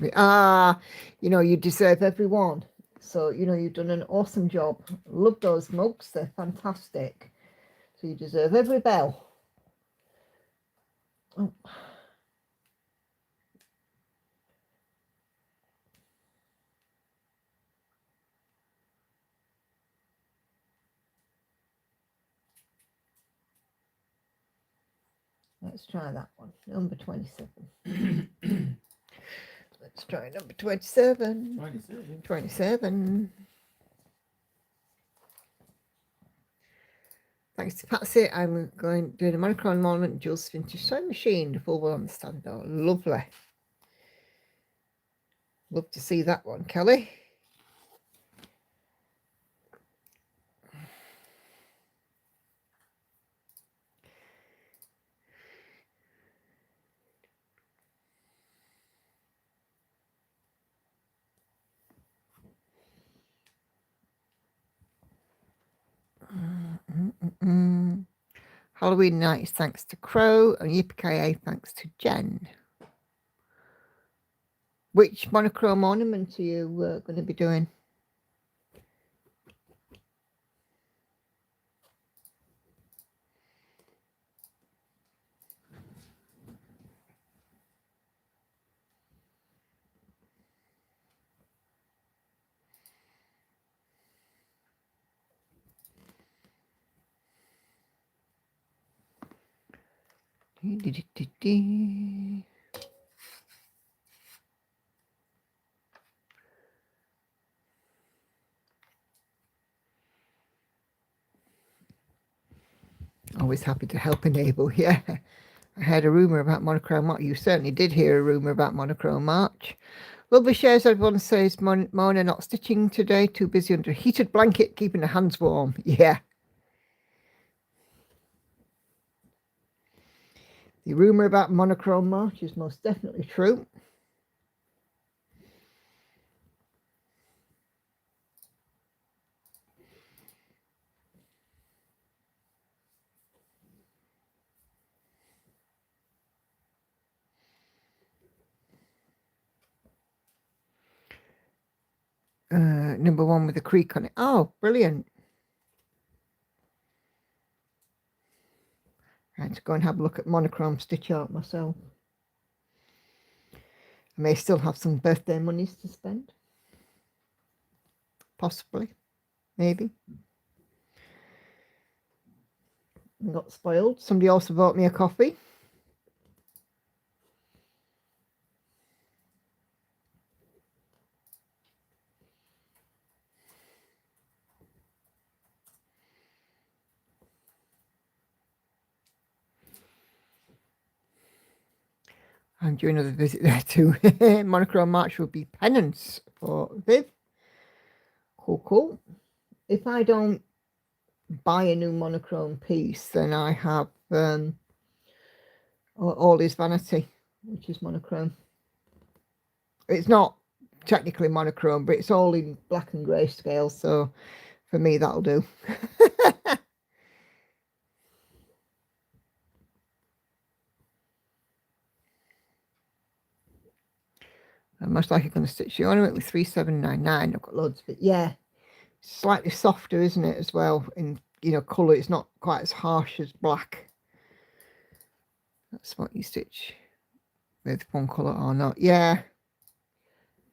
You deserve everyone. So you've done an awesome job. Love those mugs. They're fantastic. So you deserve every bell. Oh. Let's try that one. Number 27. Let's try number 27. 27. Thanks to Patsy, I'm doing a monochrome monument Jules vintage sewing machine, the full one on the stand. Oh, lovely. Love to see that one, Kelly. Halloween night is thanks to Crow, and Yippee thanks to Jen. Which monochrome ornament are you going to be doing? Always happy to help enable. Yeah, I heard a rumour about monochrome March. You certainly did hear a rumour about monochrome March. Lovely shares. Everyone says Mona not stitching today. Too busy under a heated blanket, keeping her hands warm. Yeah. The rumour about monochrome March is most definitely true. Number one with a creek on it. Oh, brilliant. I had to go and have a look at monochrome stitch art myself. I may still have some birthday monies to spend. Possibly. Maybe. I got spoiled. Somebody also bought me a coffee. I'm doing another visit there too. Monochrome March will be penance for Viv. Cool. If I don't buy a new monochrome piece, then I have all his vanity, which is monochrome. It's not technically monochrome, but it's all in black and grey scale, so for me that'll do. I'm most likely going to stitch the ornament with 3799. I've got loads of it. Yeah, slightly softer, isn't it, as well? In colour, it's not quite as harsh as black. That's what you stitch with one colour or not. Yeah,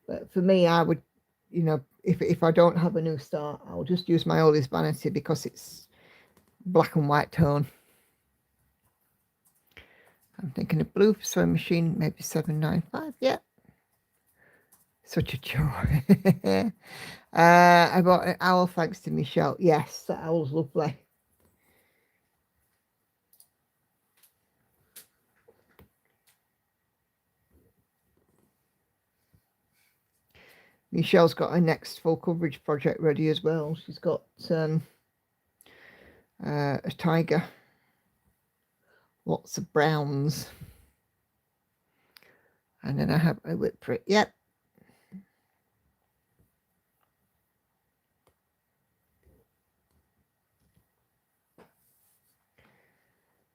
but for me, I would, if I don't have a new start, I'll just use my oldest vanity because it's black and white tone. I'm thinking of blue for sewing machine, maybe 795. Yeah. Such a chore. I bought an owl thanks to Michelle. Yes, that owl's lovely. Michelle's got her next full coverage project ready as well. She's got a tiger, lots of browns, and then I have a whip print. Yep.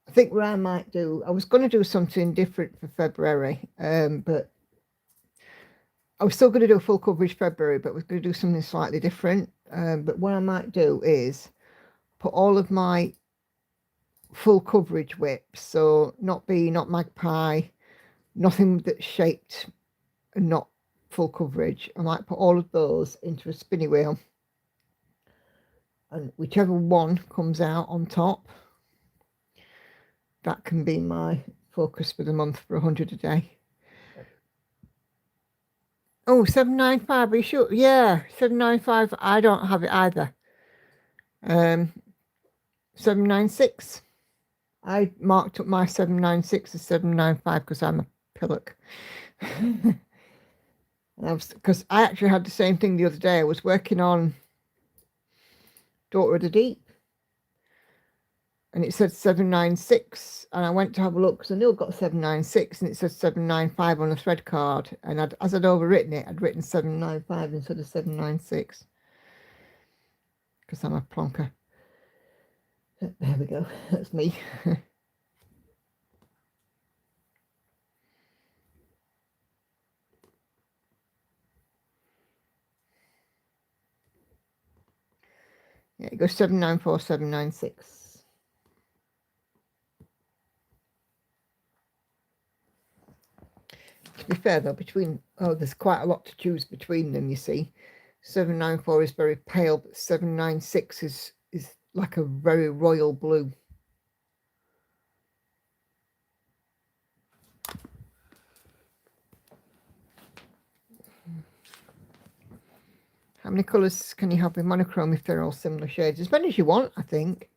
I think what I might do, I was going to do something different for February, but I was still going to do a full coverage February, but I was going to do something slightly different. But what I might do is put all of my full coverage whips, so not bee, not magpie, nothing that's shaped and not full coverage. I might put all of those into a spinny wheel, and whichever one comes out on top, that can be my focus for the month for 100 a day. Oh, 795, are you sure? Yeah, 795. I don't have it either. 796. I marked up my 796 as 795 because I'm a pillock. Because I actually had the same thing the other day. I was working on Daughter of the Deep, and it said 796, and I went to have a look because I knew I got 796, and it said 795 on the thread card, and as I'd overwritten it, I'd written 795 instead of 796 because I'm a plonker. There we go. That's me. Yeah, it goes 794, 796. To be fair though, there's quite a lot to choose between them, you see. 794 is very pale, but 796 is like a very royal blue. How many colours can you have with monochrome if they're all similar shades? As many as you want, I think.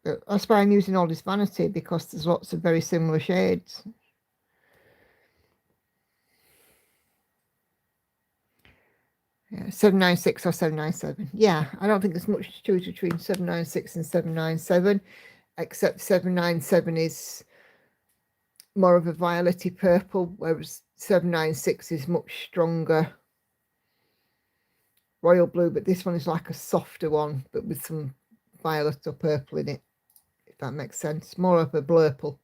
But that's why I'm using all this vanity, because there's lots of very similar shades. Yeah, 796 or 797. Yeah, I don't think there's much to choose between 796 and 797, except 797 is more of a violetty purple, whereas 796 is much stronger royal blue, but this one is like a softer one, but with some violet or purple in it, if that makes sense. More of a blurple.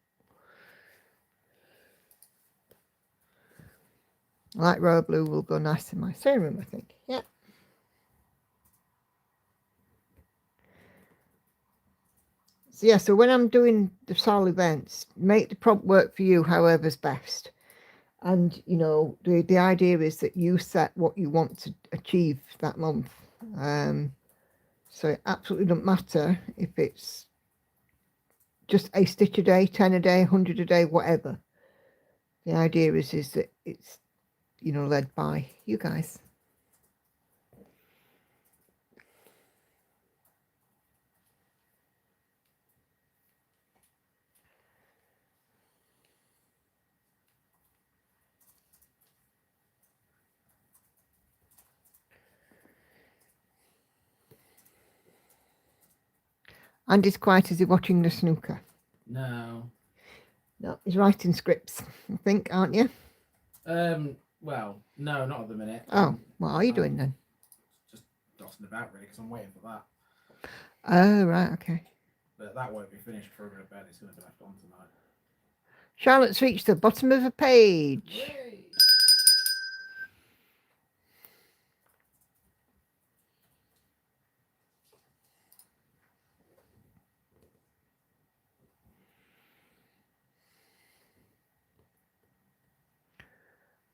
Light royal blue will go nice in my sewing room, I think. Yeah. So yeah, so when I'm doing the SAL events, make the prompt work for you however's best. And, you know, the idea is that you set what you want to achieve that month. So it absolutely doesn't matter if it's just a stitch a day, 10 a day, 100 a day, whatever. The idea is that it's, you know, led by you guys. Andy's quiet as he's watching the snooker. No. No, he's writing scripts, I think, aren't you? Well, no, not at the minute. Oh, what are you doing then? Just dotting about really, because I'm waiting for that. Oh, right, okay. But that won't be finished before I go to bed. It's going to be left on tonight. Charlotte's reached the bottom of the page. Yay!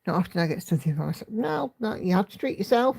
Not often I get something for myself. No, you have to treat yourself.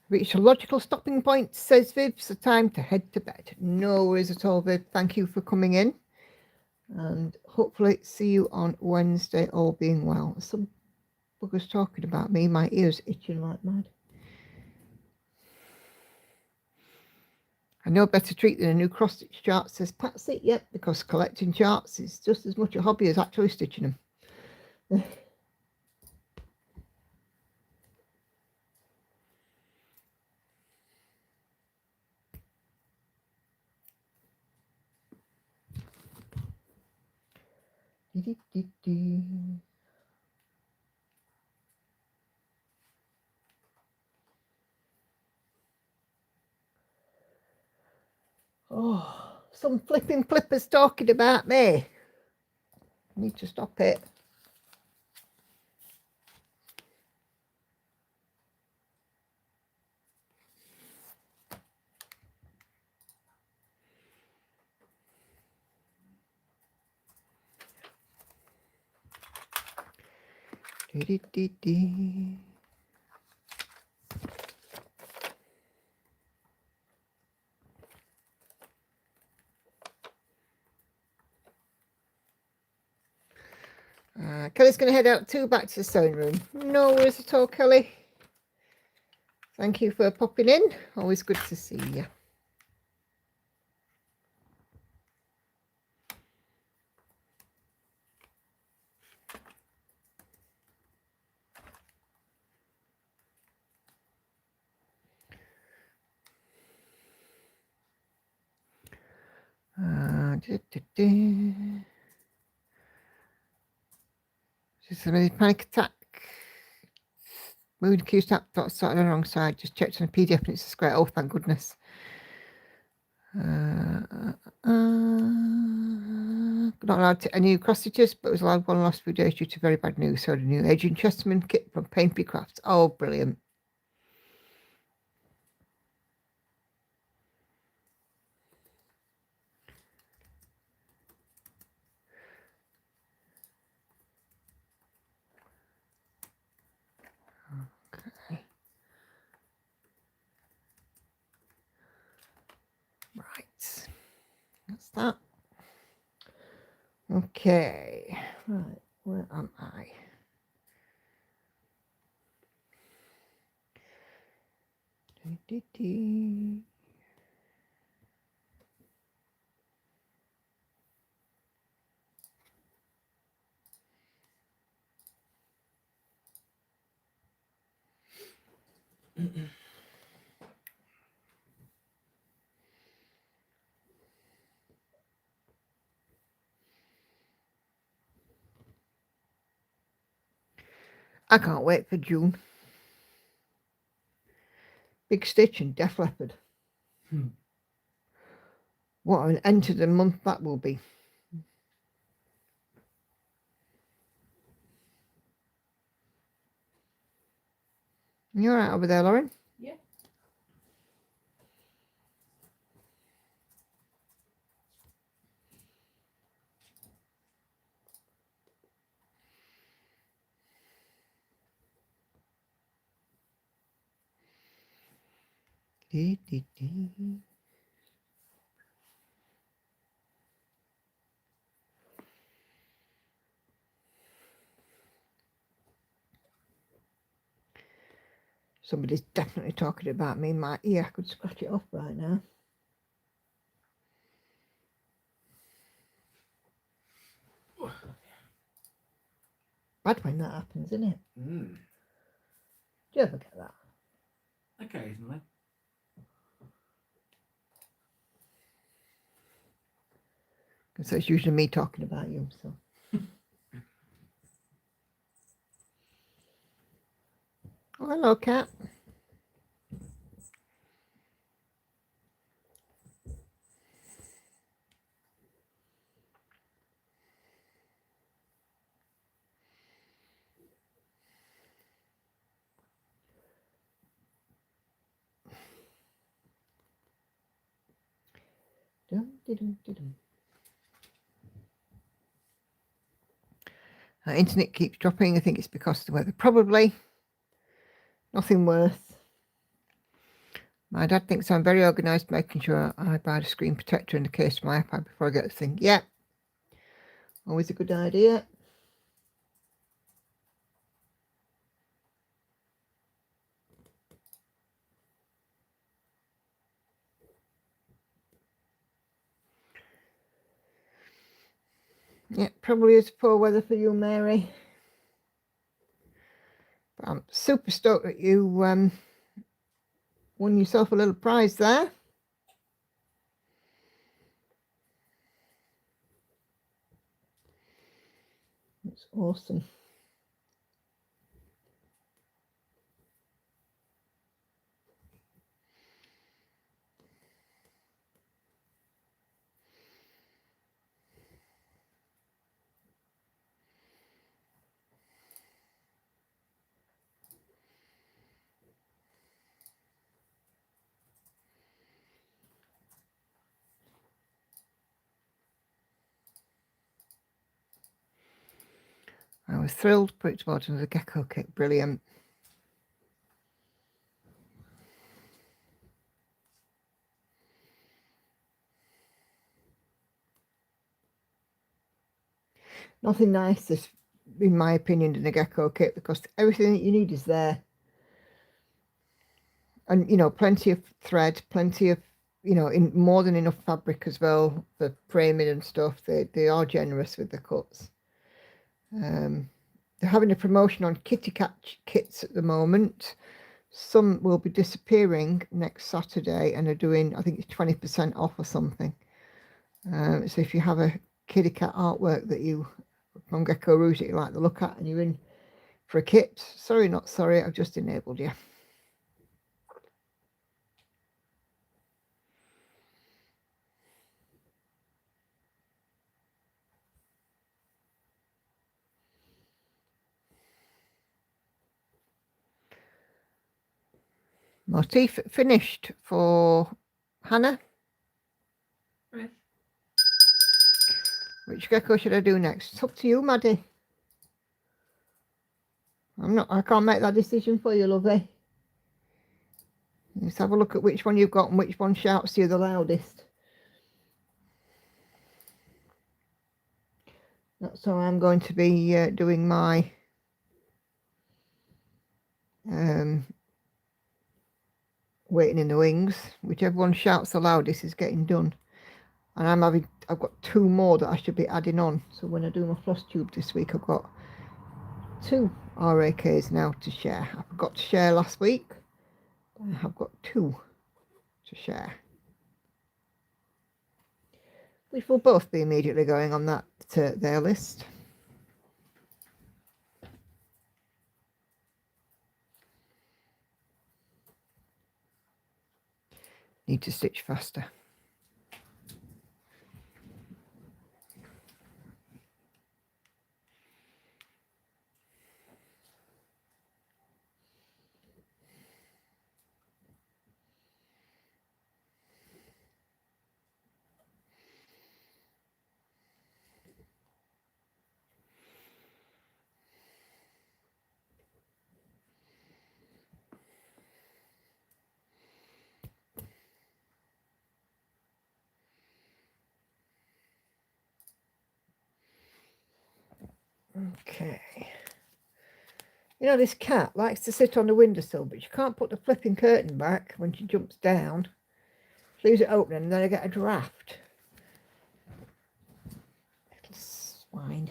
Reached a logical stopping point, says Viv. So time to head to bed. No worries at all, Viv. Thank you for coming in. And hopefully see you on Wednesday, all being well. Some buggers talking about me. My ears itching like mad. I know better treat than a new cross-stitch chart, says Patsy. Yep, because collecting charts is just as much a hobby as actually stitching them. Oh, some flipping flippers talking about me. I need to stop it. Kelly's going to head out too, back to the sewing room. No worries at all, Kelly. Thank you for popping in. Always good to see you. Just a panic attack. Mood Q snap dot started on the wrong side. Just checked on the PDF and it's a square. Oh, thank goodness. Not allowed to any cross stitches, but was allowed one last few days due to very bad news. So the new Adrian Chesterman kit from Painfree Crafts. Oh, brilliant. Okay. Right. That's that. Okay. Right. Where am I? I can't wait for June. Big Stitch and Def Leppard. What an end to the month that will be. You all right over there, Lauren? Yeah. Somebody's definitely talking about me. My ear, I could scratch it off right now. Bad when that happens, isn't it? Mm. Do you ever get that? Occasionally. Because it's usually me talking about you, so. Oh, hello, cat. Internet keeps dropping. I think it's because of the weather. Probably. Nothing worth. My dad thinks I'm very organised, making sure I buy the screen protector in the case of my iPad before I get the thing. Yeah, always a good idea. Yeah, probably is poor weather for you, Mary. But I'm super stoked that you won yourself a little prize there. That's awesome. I was thrilled to put it to bottom of the gecko kit. Brilliant. Nothing nice, in my opinion, than a gecko kit, because everything that you need is there. And, you know, plenty of thread, plenty of, you know, in more than enough fabric as well for framing and stuff. They are generous with the cuts. They're having a promotion on kitty cat kits at the moment. Some will be disappearing next Saturday and are doing, I think it's 20% off or something. So if you have a kitty cat artwork that you from Gecko Rouge that you like the look at and you're in for a kit, sorry, not sorry, I've just enabled you. Motif finished for Hannah. Right. Which gecko should I do next? It's up to you, Maddie. I can't make that decision for you, lovey. Let's have a look at which one you've got and which one shouts to you the loudest. That's how I'm going to be doing my waiting in the wings. Whichever one shouts the loudest is getting done. And I've got 2 more that I should be adding on. So when I do my floss tube this week, I've got 2 RAKs now to share. I forgot to share last week. I've got 2 to share, which will both be immediately going on that their list. Need to stitch faster. Okay. You know, this cat likes to sit on the windowsill, but you can't put the flipping curtain back when she jumps down. She leaves it open and then I get a draft. Little swine.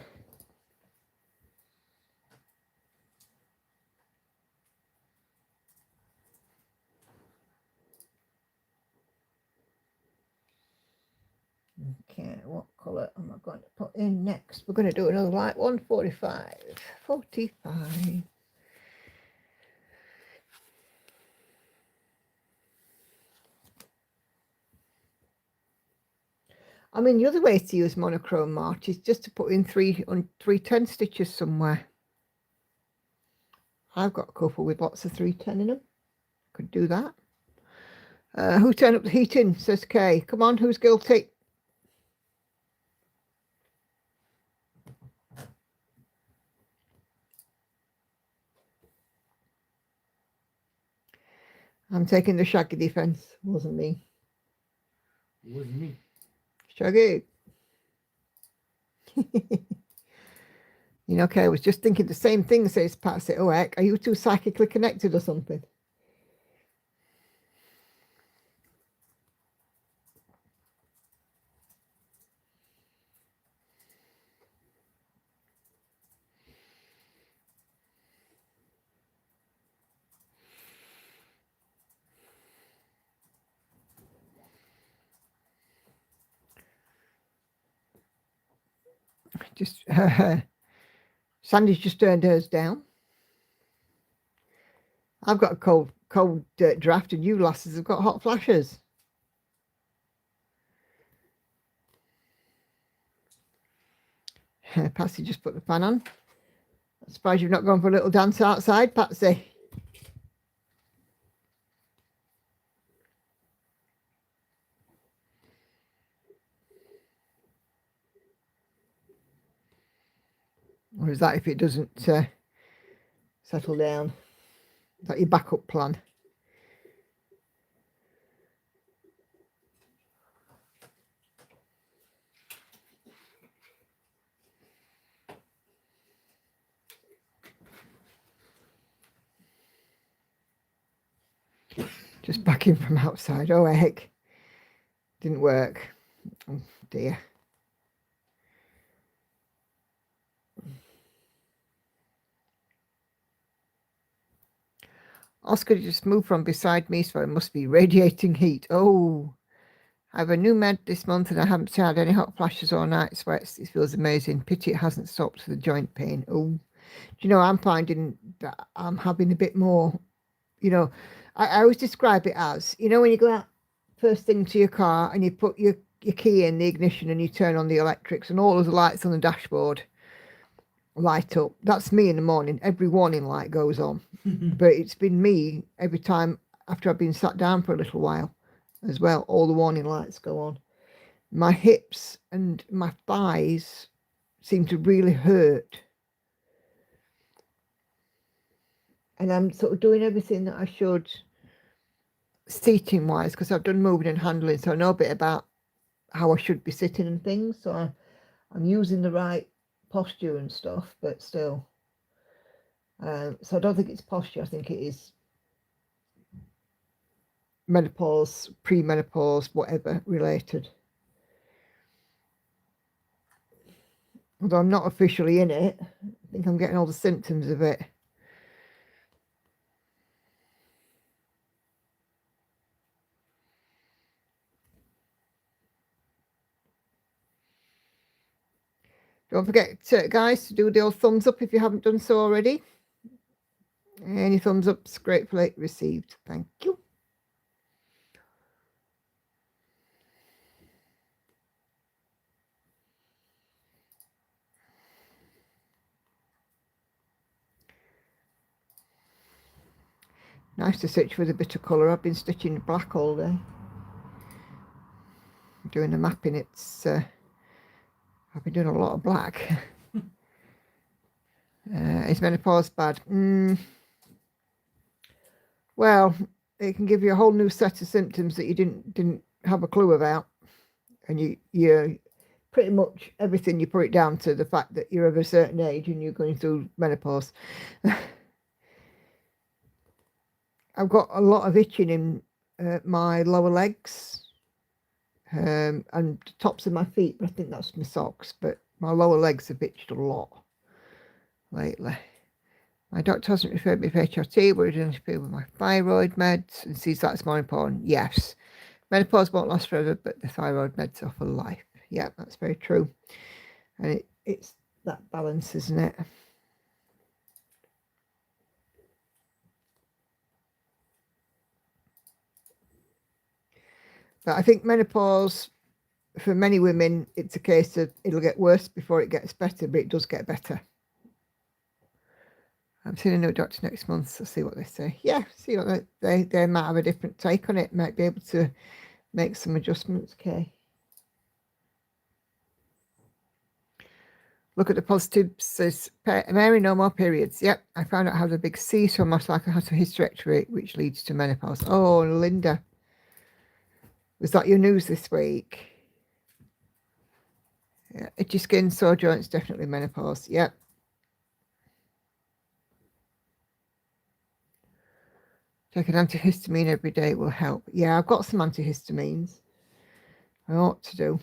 Okay, what colour am I going to put in next? We're going to do another light one, 45. 45. I mean, the other way to use monochrome March is just to put in 310 stitches somewhere. I've got a couple with lots of 310 in them. Could do that. Who turned up the heating? Says Kay. Come on, who's guilty? I'm taking the Shaggy defence. Wasn't me. It wasn't me. Shaggy. You know, okay, I was just thinking the same thing, says Patsy. Oh, heck, are you two psychically connected or something? Just Sandy's just turned hers down. I've got a cold draft, and you lasses have got hot flashes. Patsy just put the fan on. I'm surprised you've not gone for a little dance outside, Patsy. Or is that if it doesn't settle down? Is that your backup plan? Just back in from outside. Oh, heck. Didn't work. Oh, dear. Oscar just moved from beside me, so I must be radiating heat. Oh, I have a new med this month and I haven't had any hot flashes or night sweats. It feels amazing. Pity it hasn't stopped the joint pain. Oh, do you know, I'm finding that I'm having a bit more, you know, I always describe it as, you know, when you go out first thing to your car and you put your key in the ignition and you turn on the electrics and all of the lights on the dashboard light up. That's me in the morning. Every warning light goes on. But it's been me every time after I've been sat down for a little while as well. All the warning lights go on. My hips and my thighs seem to really hurt. And I'm sort of doing everything that I should seating wise because I've done moving and handling. So I know a bit about how I should be sitting and things. So I'm using the right posture and stuff, but still. So I don't think it's posture. I think it is menopause, premenopause, whatever related. Although I'm not officially in it, I think I'm getting all the symptoms of it. Don't forget, guys, to do the old thumbs up if you haven't done so already. Any thumbs ups, gratefully received. Thank you. Nice to stitch with a bit of colour. I've been stitching black all day. Doing the mapping, I've been doing a lot of black. Is menopause bad? Well, it can give you a whole new set of symptoms that you didn't have a clue about, and you pretty much everything you put it down to the fact that you're of a certain age and you're going through menopause. I've got a lot of itching in my lower legs and the tops of my feet, but I think that's my socks. But my lower legs have itched a lot lately. My doctor hasn't referred me for HRT, but he didn't interfere with my thyroid meds and sees that's more important. Yes, menopause won't last forever, but the thyroid meds are for life. Yeah, that's very true. And it's that balance, isn't it? But I think menopause, for many women, it's a case of it'll get worse before it gets better, but it does get better. I'm seeing a new doctor next month, so see what they say. Yeah, see what they might have a different take on it, might be able to make some adjustments, Kay. Look at the positives. Says Mary, no more periods. Yep, I found out I have a big C, so much like I had a hysterectomy, which leads to menopause. Oh, Linda, was that your news this week? Yeah, itchy skin, sore joints, definitely menopause. Yep. Take an antihistamine every day will help. Yeah, I've got some antihistamines. I ought to do.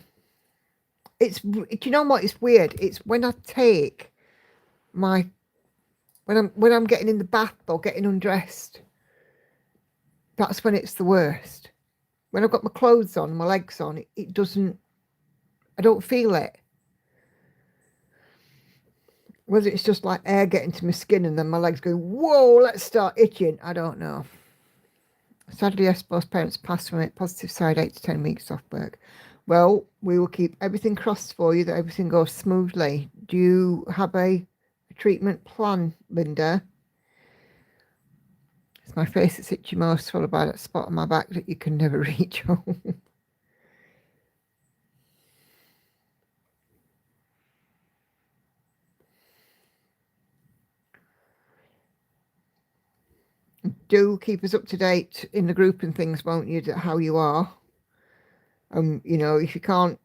Do you know what? It's weird. It's when I take my when I'm getting in the bath or getting undressed. That's when it's the worst. When I've got my clothes on, my legs on, it doesn't. I don't feel it. Whether it's just like air getting to my skin and then my legs go, whoa, let's start itching. I don't know. Sadly, yes, both parents passed from it. Positive side, 8 to 10 weeks off work. Well, we will keep everything crossed for you that everything goes smoothly. Do you have a treatment plan, Linda? It's my face that's itchy most, followed by that spot on my back that you can never reach. Do keep us up to date in the group and things, won't you, how you are? You know, if you can't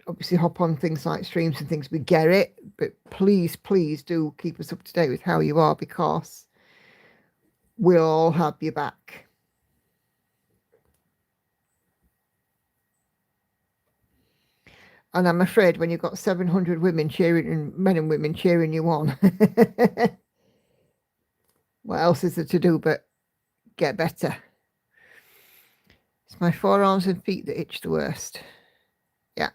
obviously hop on things like streams and things, we get it, but please do keep us up to date with how you are, because we'll all have you back. And I'm afraid when you've got 700 women cheering, and men and women cheering you on, what else is there to do but get better? It's my forearms and feet that itch the worst. Yeah.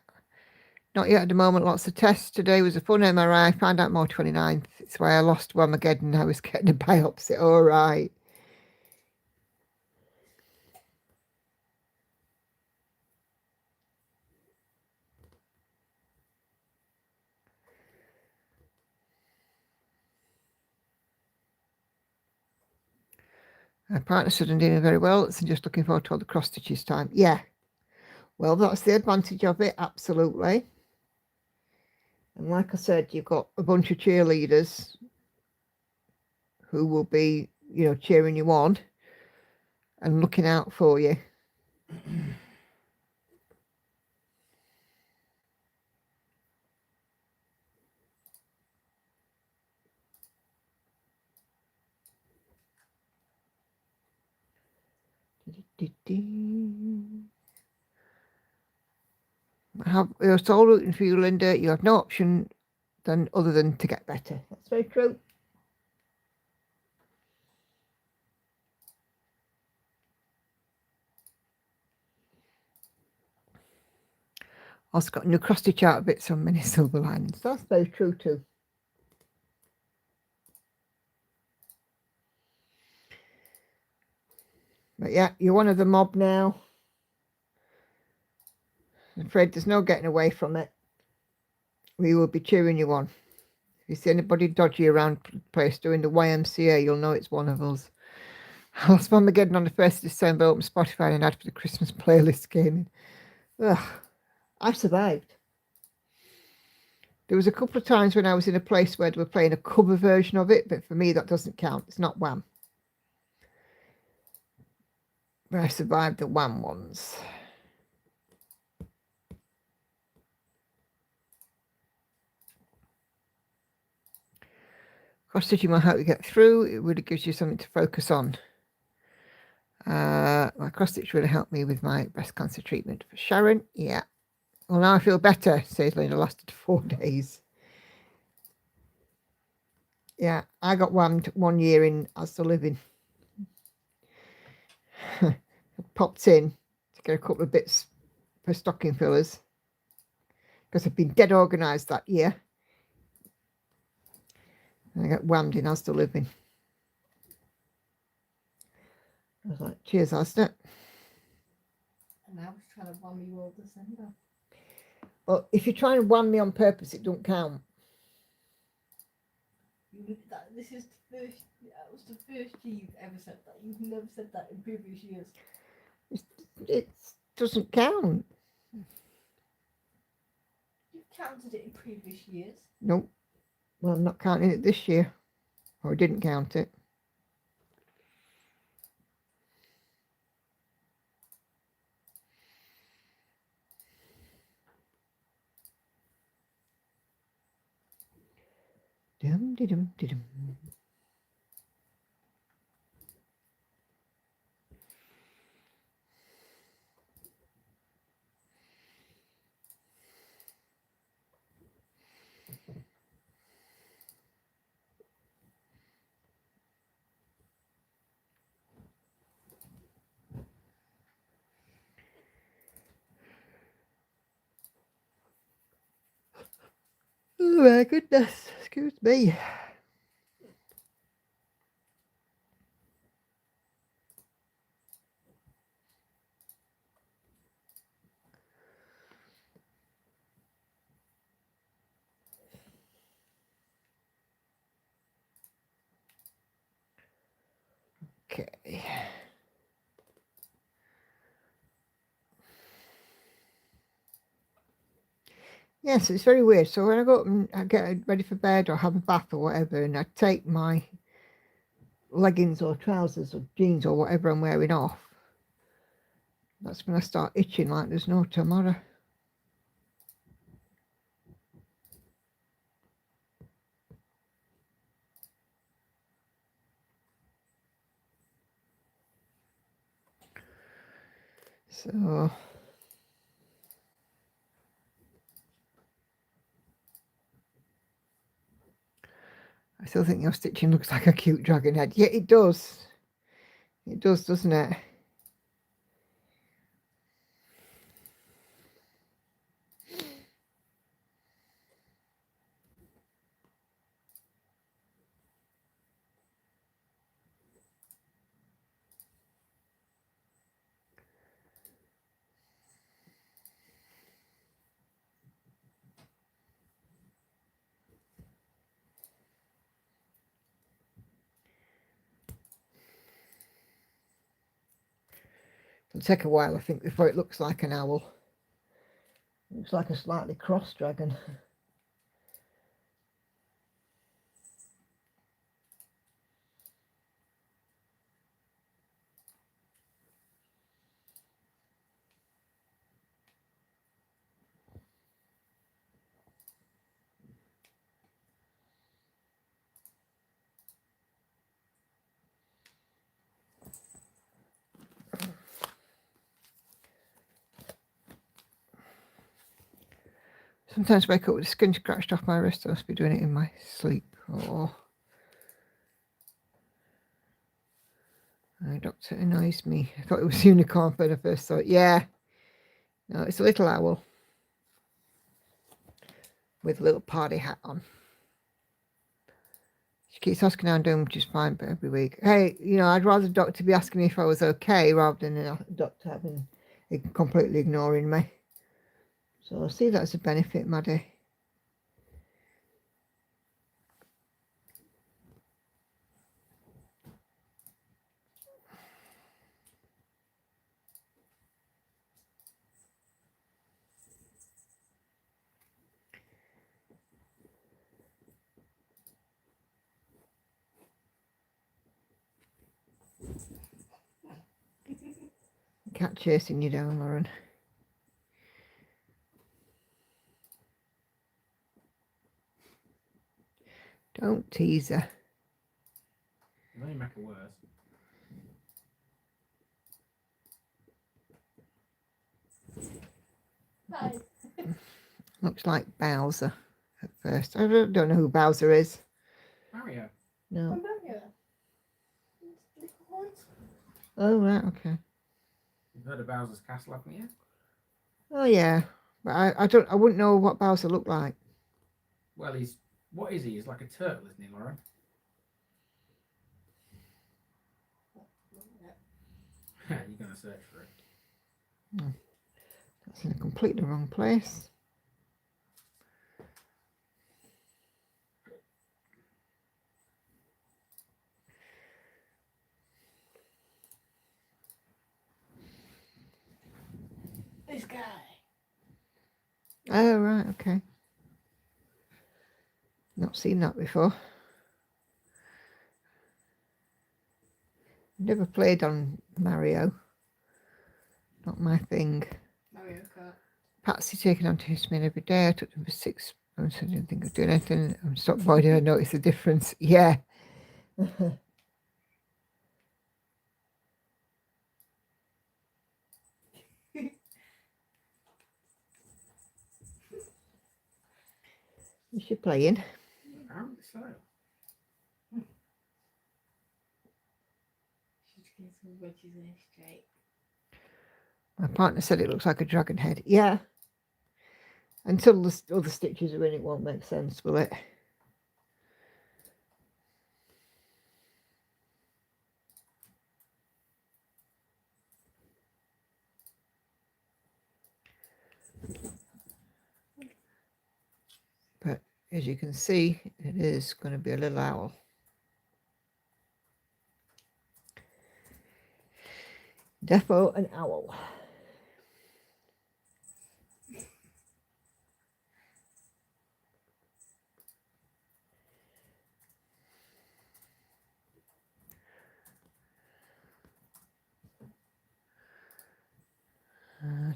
Not yet at the moment, lots of tests. Today was a fun MRI, found out more 29th. It's why I lost Whamageddon. I was getting a biopsy. All right. My partner said I'm doing very well. It's just looking forward to all the cross stitches time. Yeah. Well, that's the advantage of it. Absolutely. And like I said, you've got a bunch of cheerleaders who will be, you know, cheering you on and looking out for you. It's all rooting for you, Linda. You have no option other than to get better. That's very true. Also got a new cross stitch out of it, so many silver linings. That's very true too. But yeah, you're one of the mob now. I'm afraid there's no getting away from it. We will be cheering you on. If you see anybody dodgy around the place doing the YMCA, you'll know it's one of us. Last Armageddon on the 1st of December, opened Spotify and ad for the Christmas playlist came in. Ugh, I survived. There was a couple of times when I was in a place where they were playing a cover version of it, but for me that doesn't count. It's not Wham. But I survived the Wham ones. Cross stitching will help you get through. It really gives you something to focus on. My cross stitch really helped me with my breast cancer treatment for Sharon. Yeah. Well, now I feel better, says Linda. Lasted 4 days. Yeah, I got whammed 1 year in As the Living. Popped in to get a couple of bits for stocking fillers because I've been dead organised that year. And I got whammed in As the Living. I was like, cheers, Asda. And I was trying to wham you all December. Well, if you try and wham me on purpose, it don't count. This is the first. That was the first year you've ever said that. You've never said that in previous years. It doesn't count. You've counted it in previous years. Nope. Well, I'm not counting it this year. Or I didn't count it. Dum de dum de dum. Oh my goodness, excuse me. Okay. Yes, it's very weird. So when I go up and I get ready for bed or have a bath or whatever, and I take my leggings or trousers or jeans or whatever I'm wearing off, that's when I start itching like there's no tomorrow. So I still think your stitching looks like a cute dragon head. Yeah, it does. It does, doesn't it? It'll take a while, I think, before it looks like an owl. It looks like a slightly cross dragon. Sometimes I wake up with the skin scratched off my wrist. I must be doing it in my sleep. Oh. My doctor annoys me. I thought it was a unicorn when I first saw it. Yeah. No, it's a little owl with a little party hat on. She keeps asking how I'm doing, which is fine, but every week. Hey, I'd rather the doctor be asking me if I was okay rather than the doctor completely ignoring me. So I see that as a benefit, Maddie. Cat chasing you down, Lauren. Don't tease her. You only make it worse. That is. Looks like Bowser at first. I don't know who Bowser is. Mario. No. From Mario. Little horns. Oh, right, okay. You've heard of Bowser's Castle, haven't you? Oh, yeah. But I wouldn't know what Bowser looked like. Well, what is he? He's like a turtle, isn't he, Lauren? You're going to search for it. That's in a completely wrong place. This guy. Oh, right, okay. Not seen that before. Never played on Mario. Not my thing. Mario Kart. Patsy taking antihistamine every day. I took them for 6 months. I didn't think of doing anything. I'm stopped by. Did I notice the difference? Yeah. Is she playing? Apparently so. She's getting some wedges in her straight. My partner said it looks like a dragon head. Yeah. Until the other stitches are in, it won't make sense, will it? But as you can see, it is going to be a little owl. Defo an owl.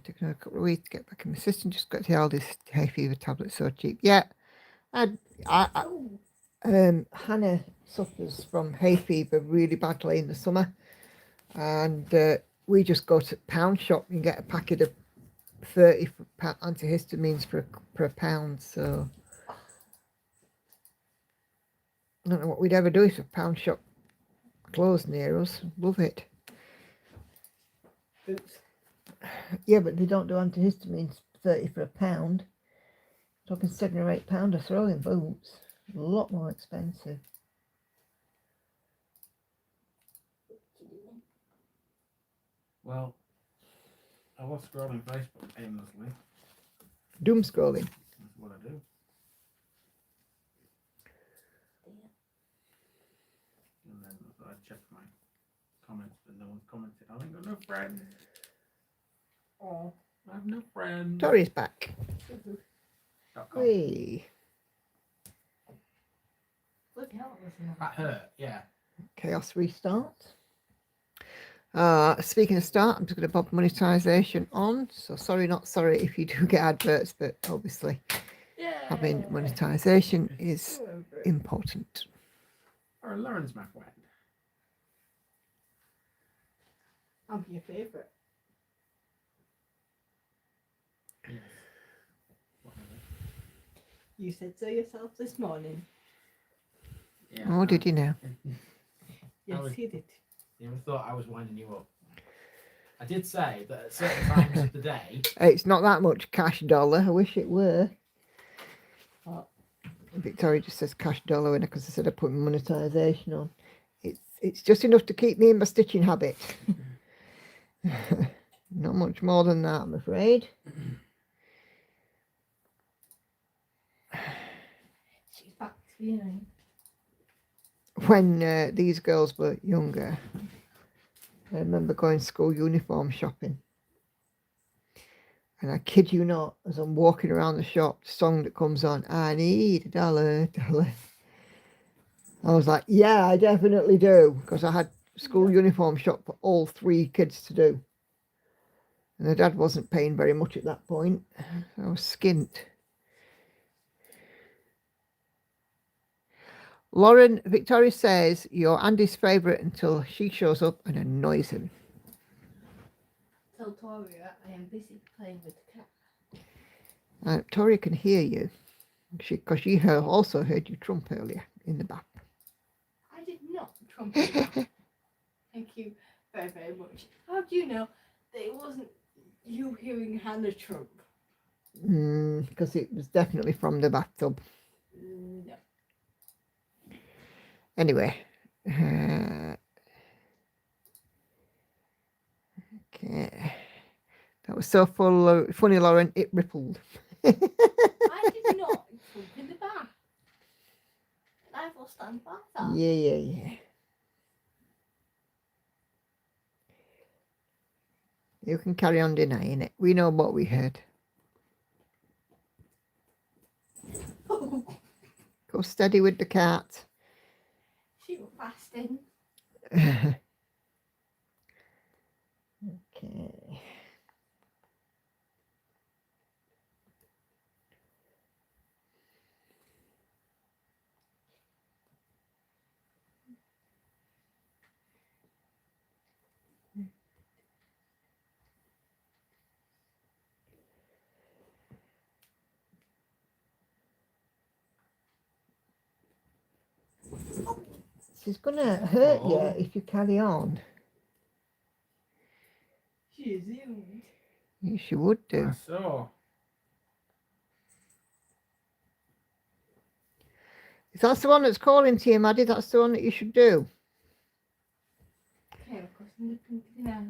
Taking a couple of weeks to get back in my system. Just got the Aldi's hay fever tablet so cheap. Yeah, Hannah suffers from hay fever really badly in the summer, and we just go to pound shop and get a packet of 30 antihistamines per pound. So I don't know what we'd ever do if a pound shop closed near us. Love it. Boots. Yeah, but they don't do antihistamines 30 for a pound. Talking £7 or £8 a throw in Boots. A lot more expensive. Well, I was scrolling Facebook aimlessly. Doom scrolling. That's what I do. And then I thought I'd check my comments, but no one's commented. I ain't got no friends. Oh. I have no friends. Tori's back. .com. Hey. Look how it was in That hurt, yeah. Chaos restart. Speaking of start, I'm just going to pop monetization on. So sorry, not sorry if you do get adverts, but obviously having monetization is important. Or Lauren's my friend. I'm your favourite. Yes. Whatever. You said so yourself this morning. Yeah, Oh, did you know? Yes, was- he did. You ever thought I was winding you up? I did say that at certain times of the day. It's not that much cash dollar. I wish it were. What? Victoria just says cash dollar in it because I said I put monetization on. It's just enough to keep me in my stitching habit. Not much more than that, I'm afraid. She's back to you now. When these girls were younger, I remember going school uniform shopping. And I kid you not, as I'm walking around the shop, the song that comes on, I need $1. I was like, yeah, I definitely do. Because I had school uniform shop for all 3 kids to do. And the dad wasn't paying very much at that point. I was skint. Lauren, Victoria says you're Andy's favourite until she shows up and annoys him. Tell Toria I am busy playing with the cat. Victoria can hear you because she also heard you trump earlier in the bath. I did not trumpet that. Thank you very, very much. How do you know that it wasn't you hearing Hannah trump? Because it was definitely from the bathtub. No. Anyway. Okay. That was so funny, Lauren. It rippled. I did not trump in the bath. And I will stand by that. Yeah. You can carry on denying it. We know what we heard. Of go steady with the cat. She was fasting. Okay. She's gonna hurt you if you carry on. She zoomed. Yes, she would do. I saw. If that's the one that's calling to you, Maddie, that's the one that you should do. Okay, of course, nipping it out.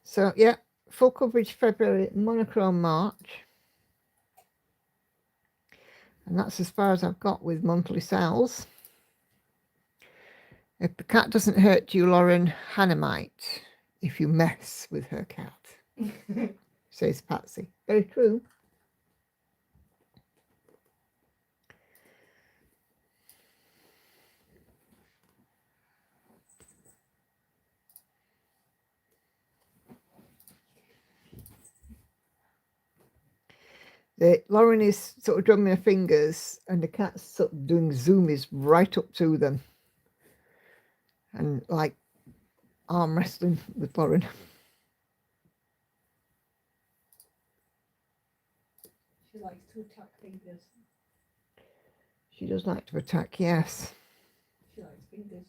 So yeah, full coverage February, monochrome March. And that's as far as I've got with monthly sales. If the cat doesn't hurt you, Lauren, Hannah might, if you mess with her cat, says Patsy. Very true. Lauren is sort of drumming her fingers and the cat's sort of doing zoomies right up to them. And like arm wrestling with Lauren. She likes to attack fingers. She does like to attack, yes. She likes fingers.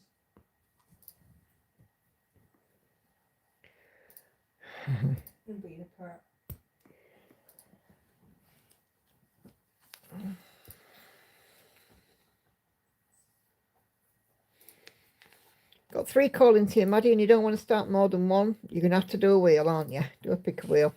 And being a parrot. Got 3 calling to you, Maddie, and you don't want to start more than one. You're going to have to do a wheel, aren't you? Do a pick a wheel.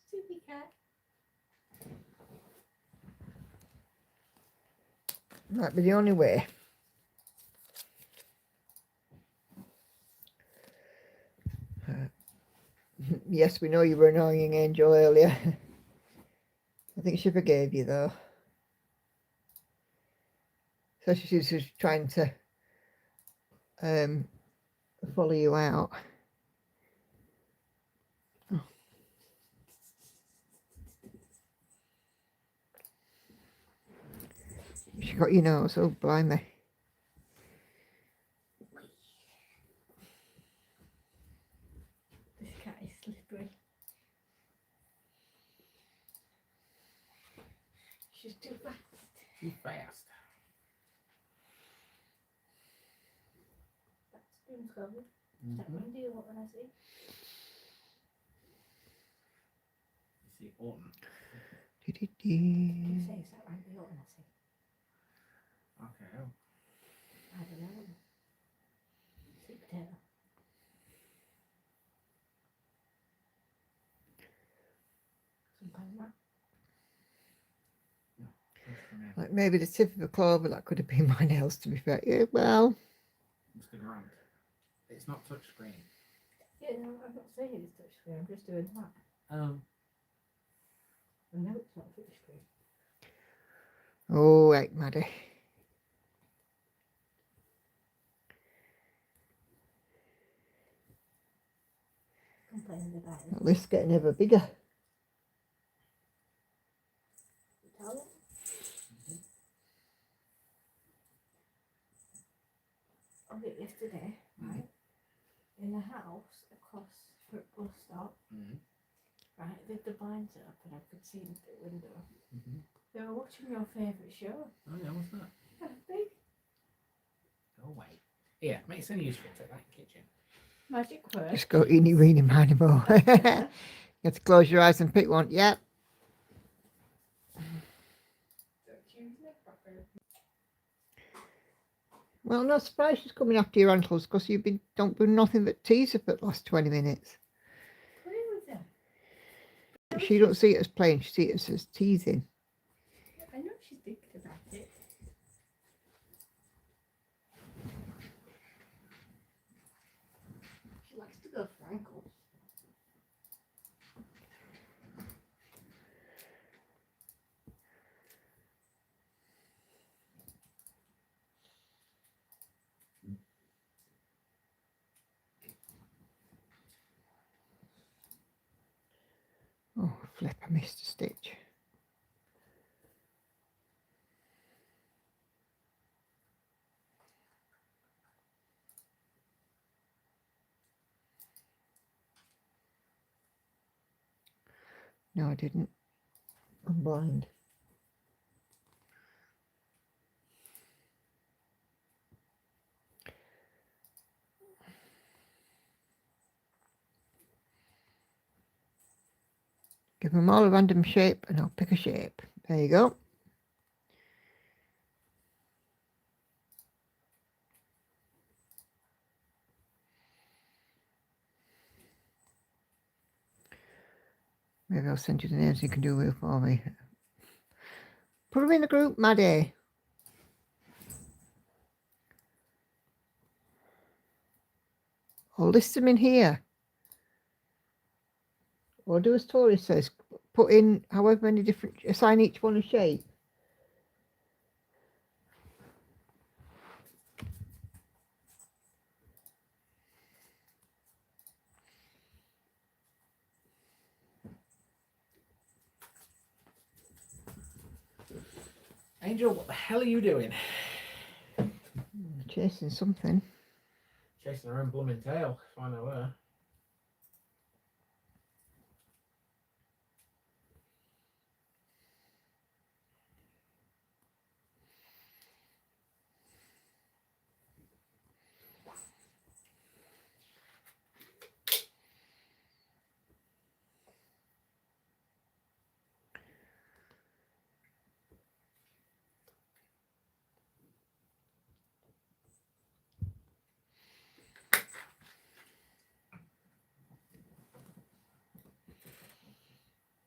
Stupid cat. Might be the only way. Yes, we know you were annoying Angel earlier. I think she forgave you though. So she's just trying to follow you out. Oh. She got your nose, oh blimey. This cat is slippery. She's too fast. Too fast. That's spoon's covered. Mm-hmm. That one deal, what can I see? You see autumn. You say, is that right? What can I see? Okay. I don't know. Sweet potato. Some kind of that. Like maybe the tip of a clover, that could have been my nails to be fair. Yeah, well. Mr. Grant. It's not touch screen. Yeah, no, I'm not saying it's touch screen. I'm just doing that. Oh. I know it's not touch screen. Oh, right, Maddie. Complaining about it. At least getting ever bigger. Tell them. I did yesterday, right? In the house across the bus stop, Mm-hmm. right? With the blinds up and I could see into the window. Mm-hmm. They were watching your favourite show. Oh yeah, what's that? Big. Go away. Here, make some use of it. Take that in the kitchen. Magic word. Just go eeny, weeny, miny, mo. You have to close your eyes and pick one. Yep. Well, I'm not surprised she's coming after your ankles because you've been don't do nothing but tease her for the last 20 minutes. Play with them. She don't see it as playing, she sees it as teasing. I know she's thinking about it. She likes to go for ankles. Oh, flip, I missed a stitch. No, I didn't. I'm blind. Give them all a random shape and I'll pick a shape. There you go. Maybe I'll send you the names you can do it for me. Put them in the group, Maddie. Or list them in here. Or do as Tori says, put in however many different, assign each one a shape. Angel, what the hell are you doing? Chasing something. Chasing her own blooming tail, if I know her.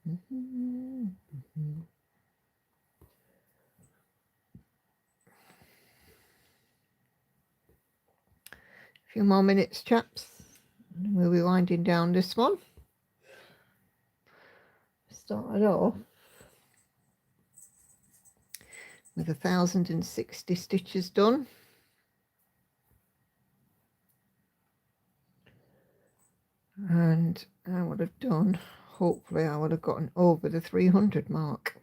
A few more minutes, chaps. And we'll be winding down this one. Started off with 1,060 stitches done. And I would have done, hopefully I would have gotten over the 300 mark,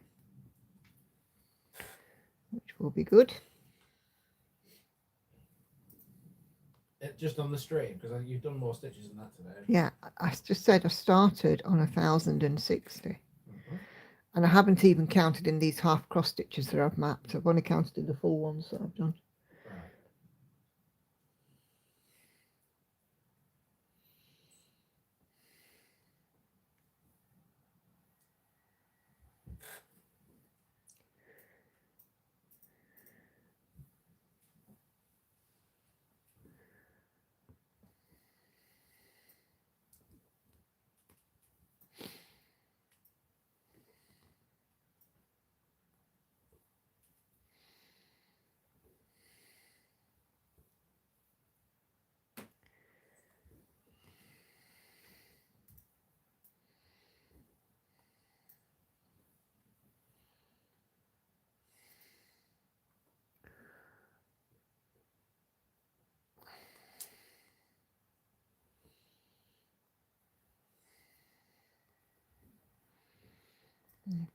which will be good. Just on the stream, because you've done more stitches than that today. Yeah, I just said I started on 1,060. Mm-hmm. And I haven't even counted in these half cross stitches that I've mapped. I've only counted in the full ones that I've done. Right.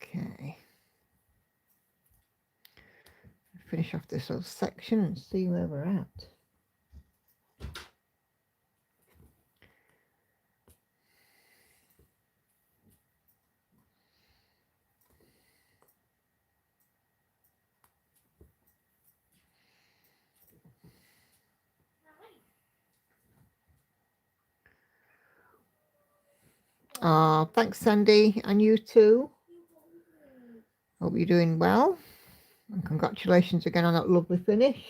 Okay. Finish off this little section and see where we're at. Thanks, Sandy, and you too. Hope you're doing well. And congratulations again on that lovely finish.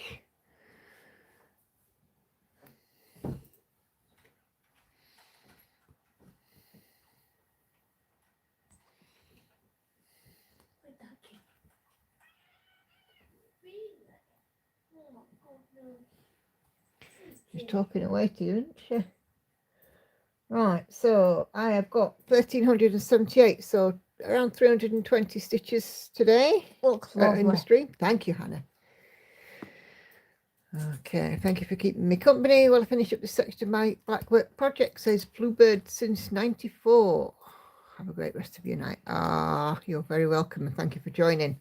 She's talking away to you, isn't she? Right, so I have got 1,378, so around 320 stitches today Looks in the lovely. stream. Thank you, Hannah. Okay, thank you for keeping me company while I finish up this section of my blackwork project, says Bluebird since 94. Have a great rest of your night. You're very welcome, and thank you for joining.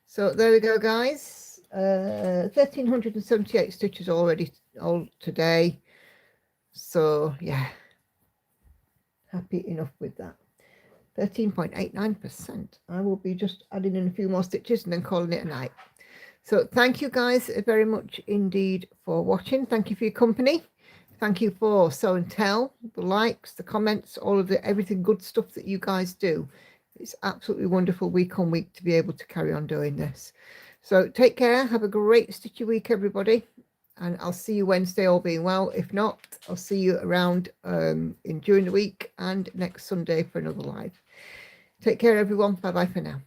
So there we go, guys. 1,378 stitches already all today. So yeah, happy enough with that. 13.89%. I will be just adding in a few more stitches and then calling it a night. So thank you guys very much indeed for watching. Thank you for your company. Thank you for show and tell, the likes, the comments, all of the everything good stuff that you guys do. It's absolutely wonderful week on week to be able to carry on doing this. So take care. Have a great stitchy week, everybody. And I'll see you Wednesday, all being well. If not, I'll see you around during the week and next Sunday for another live. Take care, everyone. Bye-bye for now.